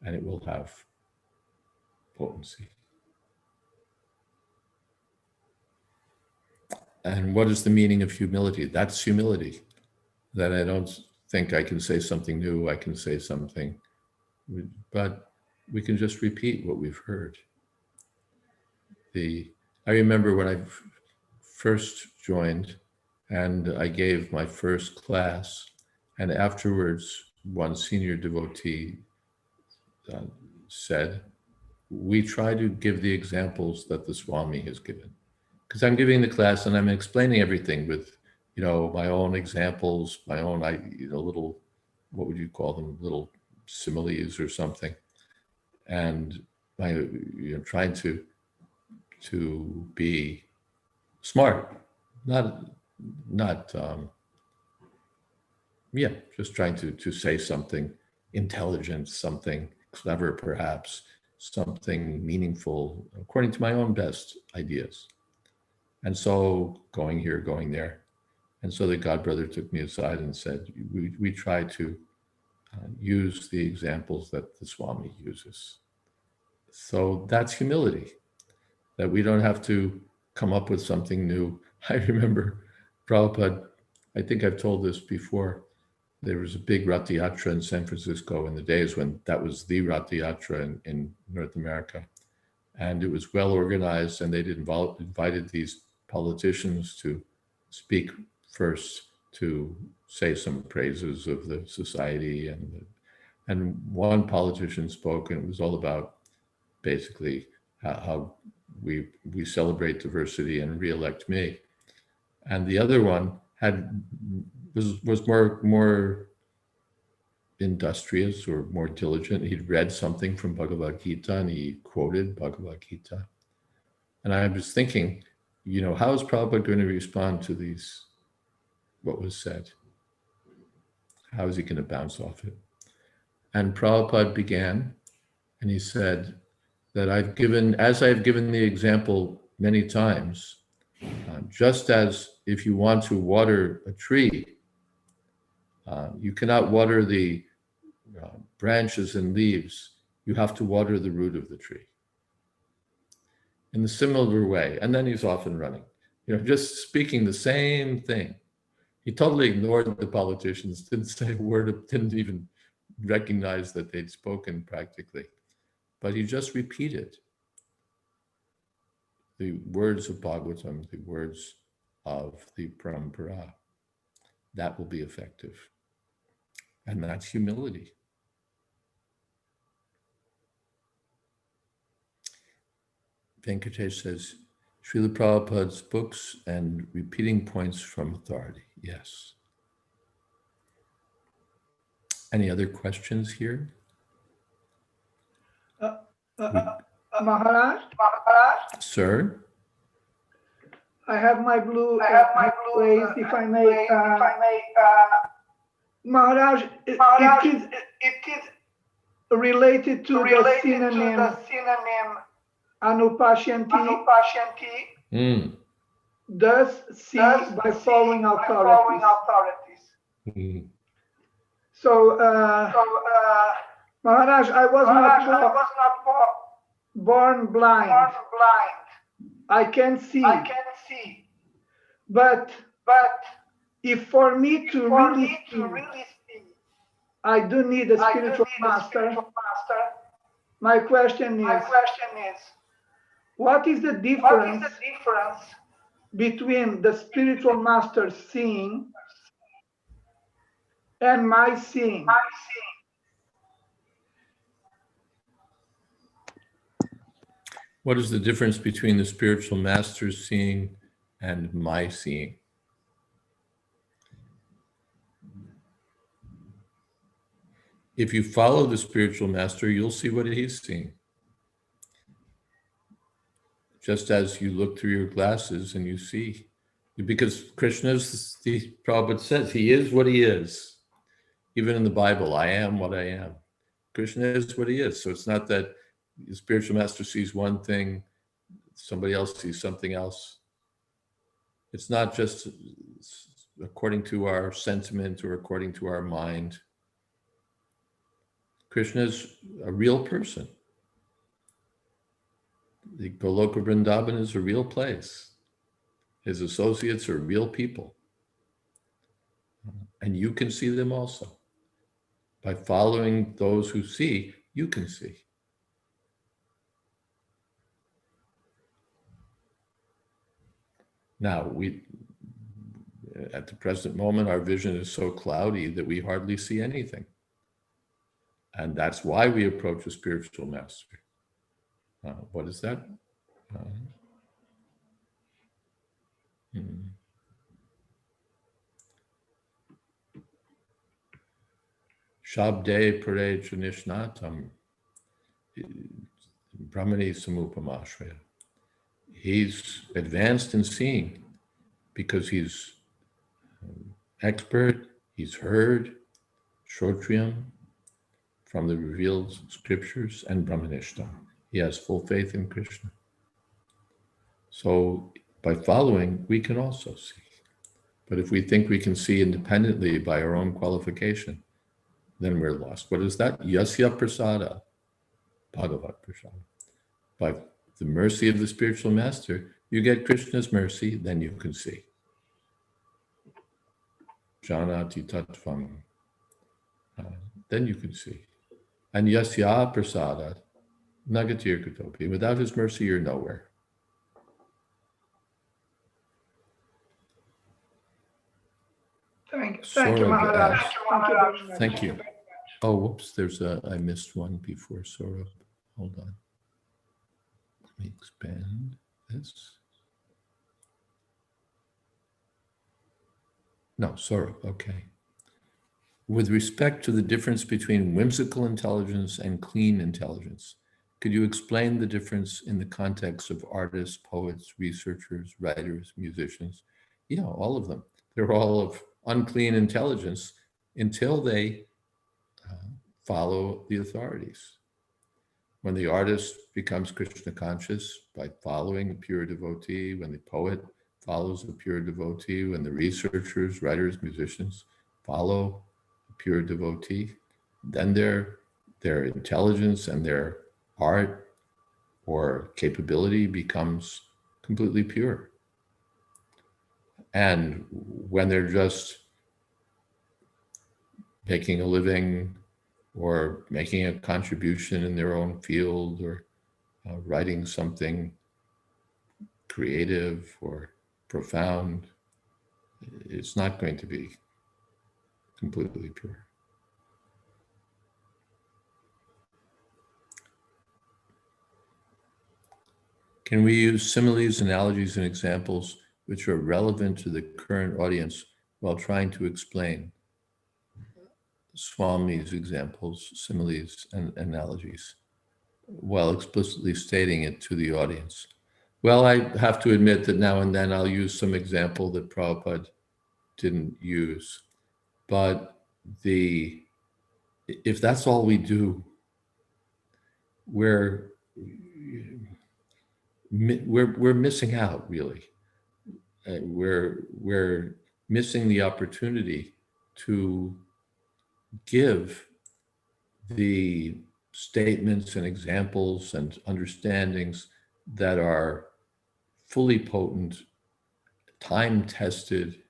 and it will have potency. And what is the meaning of humility? That's humility. That I don't think I can say something new, I can say something, but we can just repeat what we've heard. I remember when I first joined and I gave my first class, and afterwards one senior devotee said, we try to give the examples that the Swami has given. Because I'm giving the class and I'm explaining everything with, my own examples, my own, little, what would you call them, little similes or something. And trying to be smart, just trying to say something intelligent, something clever perhaps, something meaningful, according to my own best ideas. And so going here, going there. And so the godbrother took me aside and said, we try to use the examples that the Swami uses. So that's humility, that we don't have to come up with something new. I remember Prabhupada, I think I've told this before, there was a big Rath Yatra in San Francisco in the days when that was the Rath Yatra in North America. And it was well organized, and they'd invited these politicians to speak first, to say some praises of the society. And one politician spoke, and it was all about basically how we celebrate diversity and re-elect me. And the other one was more industrious or more diligent. He'd read something from Bhagavad Gita and he quoted Bhagavad Gita. And I was thinking, how is Prabhupada going to respond to what was said? How is he going to bounce off it? And Prabhupada began, and he said that I've given the example many times, just as if you want to water a tree, you cannot water the branches and leaves, you have to water the root of the tree. In the similar way, and then he's off and running, just speaking the same thing. He totally ignored the politicians, didn't say a word, didn't even recognize that they'd spoken practically. But he just repeated the words of Bhagavatam, the words of the Parampara. That will be effective. And that's humility. Venkatesh says, Srila Prabhupada's books and repeating points from authority. Yes. Any other questions here? Maharaj? Sir? I have my blue raised, if I may. Maharaj, it is related to the synonym Anupashyanti. Does see by following authorities. Mm-hmm. So, Maharaj, I was not born blind. I can see. But if for me to really see, I do need a spiritual master. My question is, what is the difference between the spiritual master seeing and my seeing? What is the difference between the spiritual master's seeing and my seeing? If you follow the spiritual master, you'll see what he's seeing. Just as you look through your glasses and you see. Because Krishna, the Prabhupada says, he is what he is. Even in the Bible, I am what I am. Krishna is what he is. So it's not that the spiritual master sees one thing, somebody else sees something else. It's not just according to our sentiment or according to our mind. Krishna is a real person. The Goloka Vrindavan is a real place. His associates are real people. And you can see them also. By following those who see, you can see. Now, at the present moment, our vision is so cloudy that we hardly see anything. And that's why we approach a spiritual master. What is that? Shabde pare janishnatam brahmani samupamashraya. He's advanced in seeing because he's expert, he's heard Shrotriyam from the revealed scriptures and Brahmanishtam. He has full faith in Krishna. So by following, we can also see. But if we think we can see independently by our own qualification, then we're lost. What is that? Yasya prasada, Bhagavat prasada. By the mercy of the spiritual master, you get Krishna's mercy, then you can see. Janati tattvam. Then you can see. And yasya prasada, nagatir katopi. Without his mercy, you're nowhere. Thank you, Maharaj. Thank you. Oh, whoops, I missed one before Saurabh. Hold on. Let me expand this. No, Saurabh, okay. With respect to the difference between whimsical intelligence and clean intelligence, could you explain the difference in the context of artists, poets, researchers, writers, musicians? Yeah, all of them. They're all of unclean intelligence until they follow the authorities. When the artist becomes Krishna conscious by following a pure devotee, when the poet follows a pure devotee, when the researchers, writers, musicians follow a pure devotee, then their intelligence and their art or capability becomes completely pure. And when they're just making a living or making a contribution in their own field or writing something creative or profound, it's not going to be completely pure. Can we use similes, analogies, and examples which are relevant to the current audience while trying to explain Swami's examples, similes, and analogies, while explicitly stating it to the audience? Well, I have to admit that now and then I'll use some example that Prabhupada didn't use. But if that's all we do, we're missing out, really. We're missing the opportunity to give the statements and examples and understandings that are fully potent, time-tested,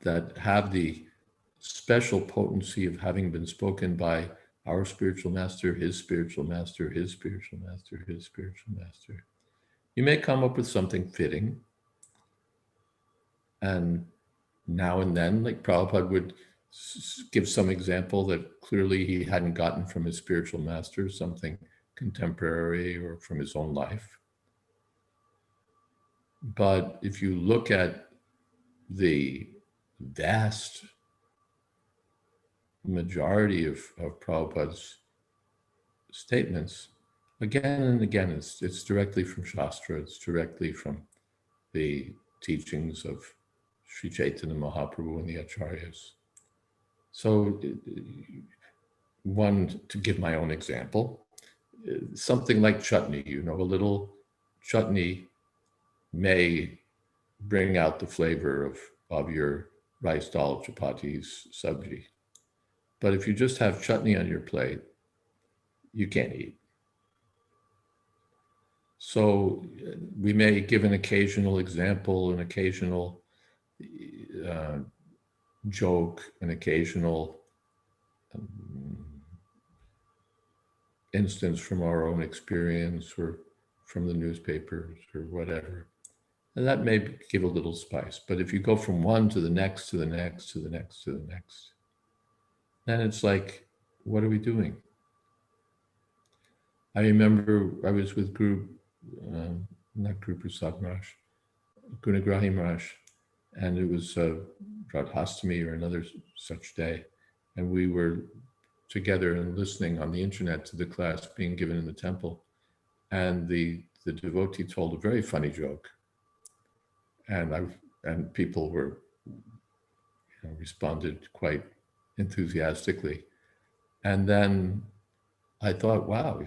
that have the special potency of having been spoken by our spiritual master, his spiritual master, his spiritual master, his spiritual master. You may come up with something fitting. And now and then, like Prabhupada would give some example that clearly he hadn't gotten from his spiritual master, something contemporary or from his own life. But if you look at the vast majority of Prabhupada's statements, again and again, it's directly from Shastra, it's directly from the teachings of Sri Chaitanya Mahaprabhu and the Acharyas. So, one, to give my own example, something like chutney, a little chutney may bring out the flavor of your rice dal chapatis sabji. But if you just have chutney on your plate, you can't eat. So we may give an occasional example, an occasional joke, an occasional instance from our own experience or from the newspapers or whatever. And that may give a little spice. But if you go from one to the next, to the next, to the next, to the next, then it's like, what are we doing? I remember I was with Guru, not Guru Prasad Maharaj, Gunagrahi Maharaj, and it was Radhastami or another such day. And we were together and listening on the internet to the class being given in the temple. And the devotee told a very funny joke. And people were responded quite enthusiastically. And then I thought, wow,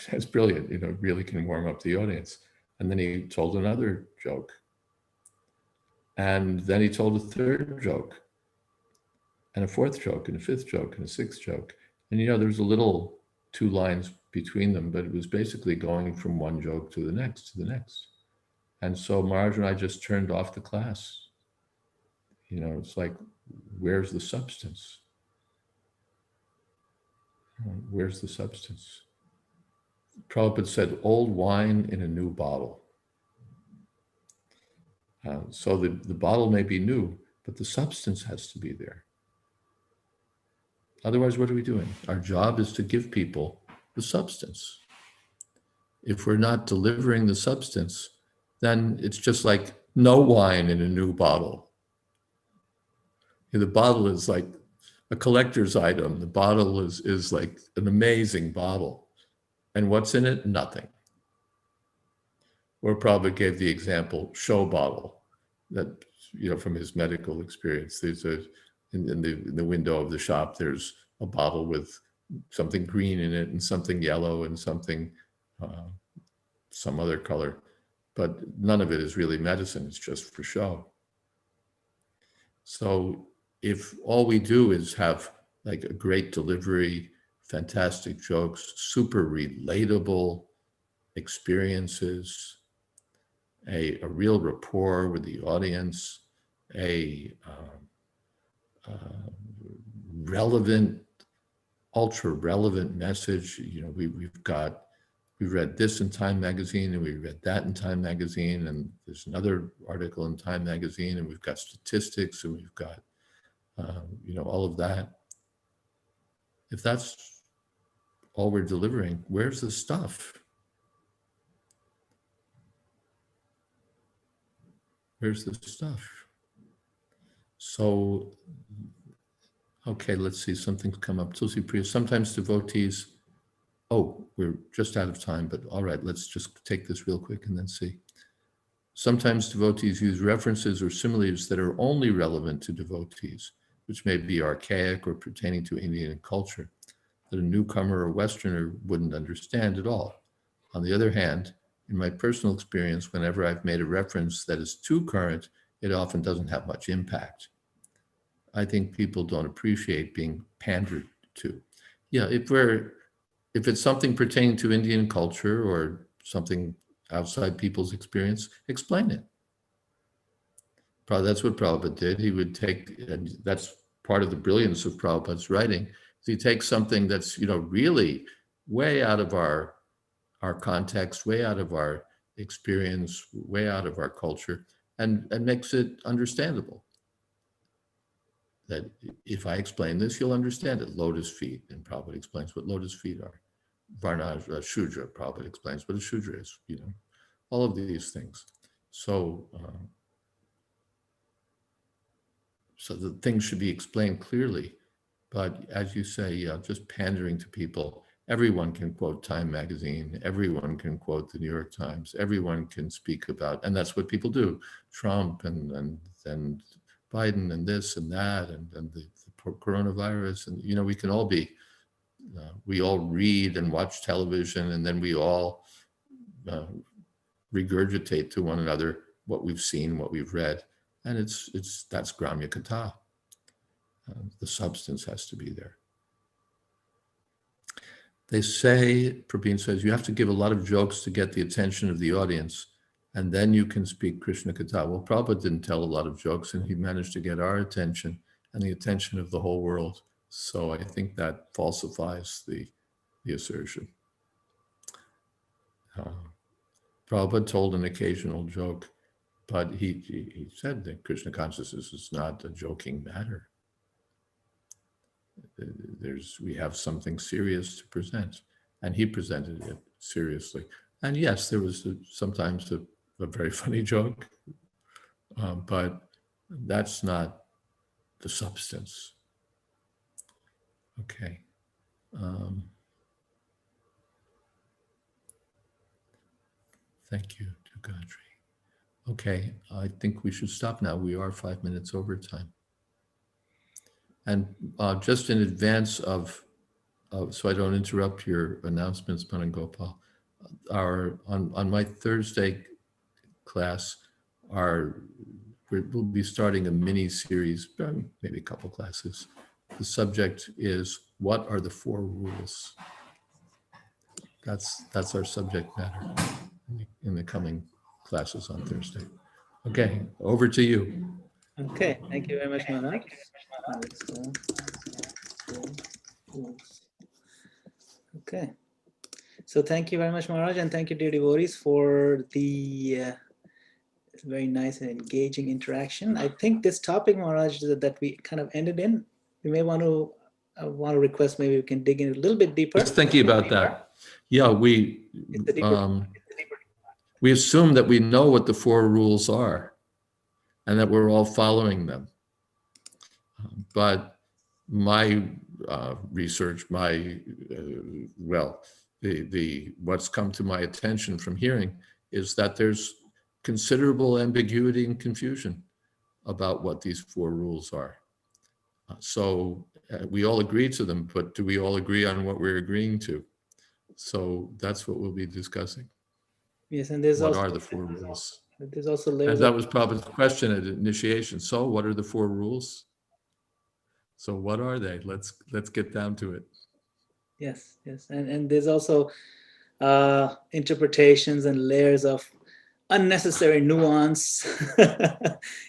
that's brilliant, really can warm up the audience. And then he told another joke. And then he told a third joke, and a fourth joke, and a fifth joke, and a sixth joke. And there's a little 2 lines between them, but it was basically going from one joke to the next, to the next. And so Maharaj and I just turned off the class. It's like, where's the substance? Where's the substance? Prabhupada said, old wine in a new bottle. So the bottle may be new, but the substance has to be there. Otherwise, what are we doing? Our job is to give people the substance. If we're not delivering the substance, then it's just like no wine in a new bottle. The bottle is like a collector's item. The bottle is like an amazing bottle. And what's in it? Nothing. Or Prabhupada gave the example, show bottle, that, from his medical experience. There's in the window of the shop, there's a bottle with something green in it and something yellow and something, some other color. But none of it is really medicine, it's just for show. So if all we do is have like a great delivery, fantastic jokes, super relatable experiences, a real rapport with the audience, a relevant, ultra relevant message. We've read this in Time Magazine, and we read that in Time Magazine, and there's another article in Time Magazine, and we've got statistics, and we've got, all of that. If that's all we're delivering, where's the stuff? Where's the stuff? So, okay, let's see, something's come up. Tulsi Priya, sometimes devotees, we're just out of time, but all right, let's just take this real quick and then see. Sometimes devotees use references or similes that are only relevant to devotees, which may be archaic or pertaining to Indian culture, that a newcomer or Westerner wouldn't understand at all. On the other hand, in my personal experience, whenever I've made a reference that is too current, it often doesn't have much impact. I think people don't appreciate being pandered to. Yeah, if it's something pertaining to Indian culture or something outside people's experience, explain it. That's what Prabhupada did. He would take, and that's part of the brilliance of Prabhupada's writing, is he takes something that's, really way out of our context, way out of our experience, way out of our culture, and makes it understandable. That if I explain this, you'll understand it. Lotus feet, and Prabhupada explains what lotus feet are. Varna Shudra, Prabhupada explains what a Shudra is, all of these things. So, so the things should be explained clearly. But as you say, just pandering to people. Everyone can quote Time magazine. Everyone can quote the New York Times. Everyone can speak about, and that's what people do. Trump and Biden and this and that and the coronavirus. And, we can all be, we all read and watch television, and then we all regurgitate to one another what we've seen, what we've read. And that's Gramya Katha. The substance has to be there. They say, Prabhin says, you have to give a lot of jokes to get the attention of the audience, and then you can speak Krishna Katha. Well, Prabhupada didn't tell a lot of jokes, and he managed to get our attention and the attention of the whole world. So I think that falsifies the assertion. Prabhupada told an occasional joke, but he said that Krishna consciousness is not a joking matter. We have something serious to present, and he presented it seriously. And yes, there was sometimes a very funny joke, but that's not the substance. Okay. Thank you to Godfrey. Okay, I think we should stop now. We are 5 minutes over time. And just in advance of, so I don't interrupt your announcements, Manan Gopal, on my Thursday class, we'll be starting a mini series, maybe a couple classes. The subject is, what are the 4 rules? That's our subject matter in the coming classes on Thursday. Okay, over to you. Okay, thank you very much, Maharaj. Okay, so thank you very much, Maharaj, and thank you, dear devotees, for the very nice and engaging interaction. I think this topic, Maharaj, that we kind of ended in, we may want to request maybe we can dig in a little bit deeper. Just thinking about that. Yeah, we assume that we know what the 4 rules are and that we're all following them. But my research, what's come to my attention from hearing is that there's considerable ambiguity and confusion about what these 4 rules are. So we all agree to them, but do we all agree on what we're agreeing to? So that's what we'll be discussing. Yes, and there's what also, are the 4 rules? There's also layers. And that was Prabhupada's question at initiation. So what are the 4 rules? So what are they? Let's get down to it. Yes, and there's also interpretations and layers of unnecessary nuance,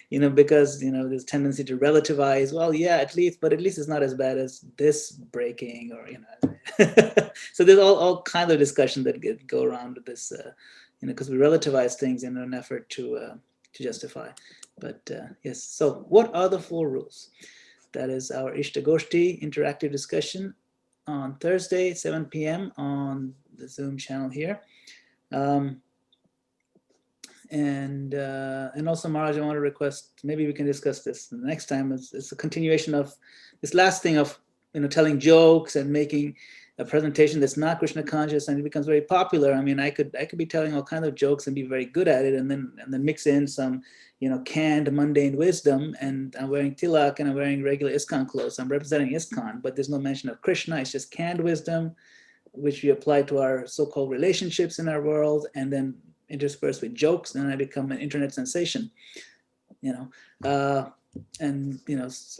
because there's tendency to relativize. Well, yeah, at least it's not as bad as this breaking, or So there's all kinds of discussion that go around with this, because we relativize things in an effort to justify. But yes, so what are the 4 rules? That is our Ishtagoshti interactive discussion on Thursday, 7 p.m. on the Zoom channel here. And also, Maharaj, I want to request, maybe we can discuss this the next time. It's a continuation of this last thing of telling jokes and making a presentation that's not Krishna conscious, and it becomes very popular. I mean, I could be telling all kinds of jokes and be very good at it, and then mix in some canned mundane wisdom. And I'm wearing tilak and I'm wearing regular ISKCON clothes. I'm representing ISKCON, but there's no mention of Krishna. It's just canned wisdom, which we apply to our so-called relationships in our world, and then interspersed with jokes, and I become an internet sensation. So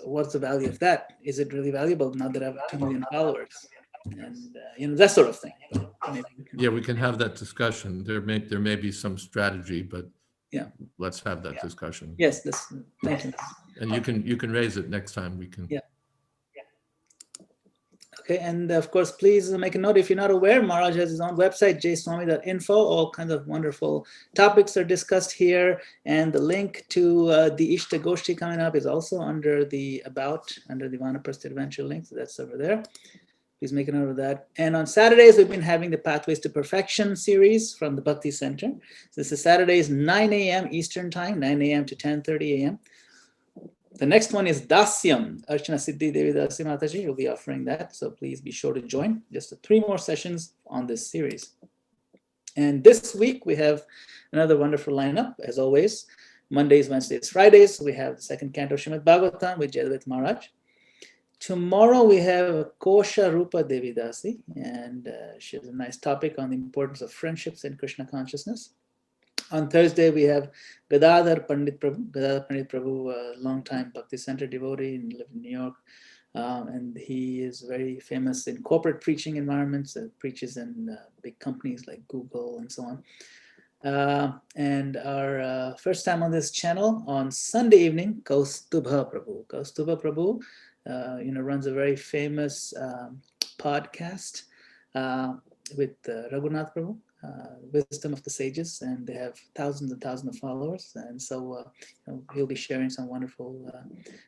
what's the value of that? Is it really valuable now that I have 2 million followers? And that sort of thing. We can have that discussion. There may be some strategy, but let's have that discussion. Yes, thank you. And you can raise it next time. We can. Yeah. Okay, and of course, please make a note, if you're not aware, Maharaj has his own website, jswami.info. All kinds of wonderful topics are discussed here, and the link to the Ishta Goshti coming up is also under the under the Vanaprastha Adventure link, so that's over there. Please make a note of that. And on Saturdays, we've been having the Pathways to Perfection series from the Bhakti Center. So this is Saturdays, 9 a.m. Eastern Time, 9 a.m. to 10:30 a.m. The next one is Dasyam. Archana Siddhi Devi Dasi Mataji will be offering that. So please be sure to join. Just 3 more sessions on this series. And this week, we have another wonderful lineup, as always. Mondays, Wednesdays, Fridays, we have the second Canto Srimad Bhagavatam with Jayadvaita Maharaj. Tomorrow we have Kosha Rupa Devi Dasi, and she has a nice topic on the importance of friendships in Krishna consciousness. On Thursday we have Gadadhar Pandit Prabhu. Gadadhar Pandit Prabhu, a long-time Bhakti Center devotee and lived in New York, and he is very famous in corporate preaching environments. Preaches in big companies like Google and so on. And our first time on this channel on Sunday evening, Kaustubha Prabhu. Kaustubha Prabhu runs a very famous podcast with Raghunath Prabhu, Wisdom of the Sages, and they have thousands and thousands of followers. And so he'll be sharing some wonderful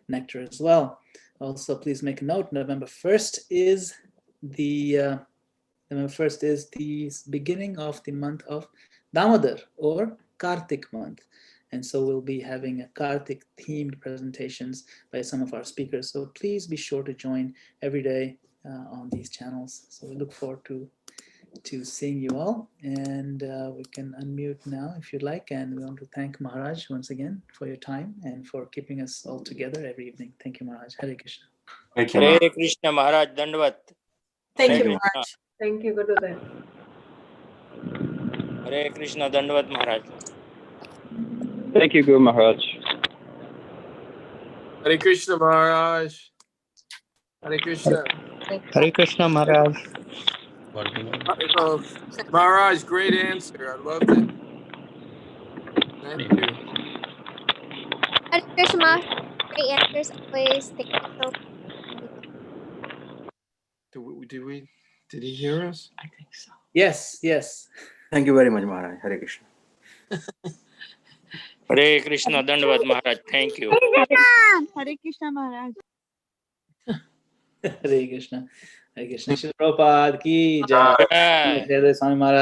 nectar as well. Also, please make a note, November 1st is the beginning of the month of Damodar, or Kartik month. And so we'll be having a Kartik themed presentations by some of our speakers. So please be sure to join every day on these channels. So we look forward to seeing you all. And we can unmute now if you'd like. And we want to thank Maharaj once again for your time and for keeping us all together every evening. Thank you, Maharaj. Hare Krishna. Thank you, Hare Maharaj. Krishna Maharaj Dandvat. Thank Hare you, Krishna. Maharaj. Thank you, Gurudev. Hare Krishna Dandvat Maharaj. Thank you, Guru Maharaj. Hare Krishna Maharaj. Hare Krishna. Hare Krishna Maharaj. Oh, Maharaj, great answer. I loved it. Thank you. Hare Krishna. Great answers always. Thank you so much. Did he hear us? I think so. Yes, yes. Thank you very much, Maharaj. Hare Krishna. Hare Krishna Dandvat Maharaj. Thank you. Hare Krishna Maharaj. Hare Krishna. Hare Krishna. Shri Prabhupada ki jai. Jai. Jai Swami Maharaj.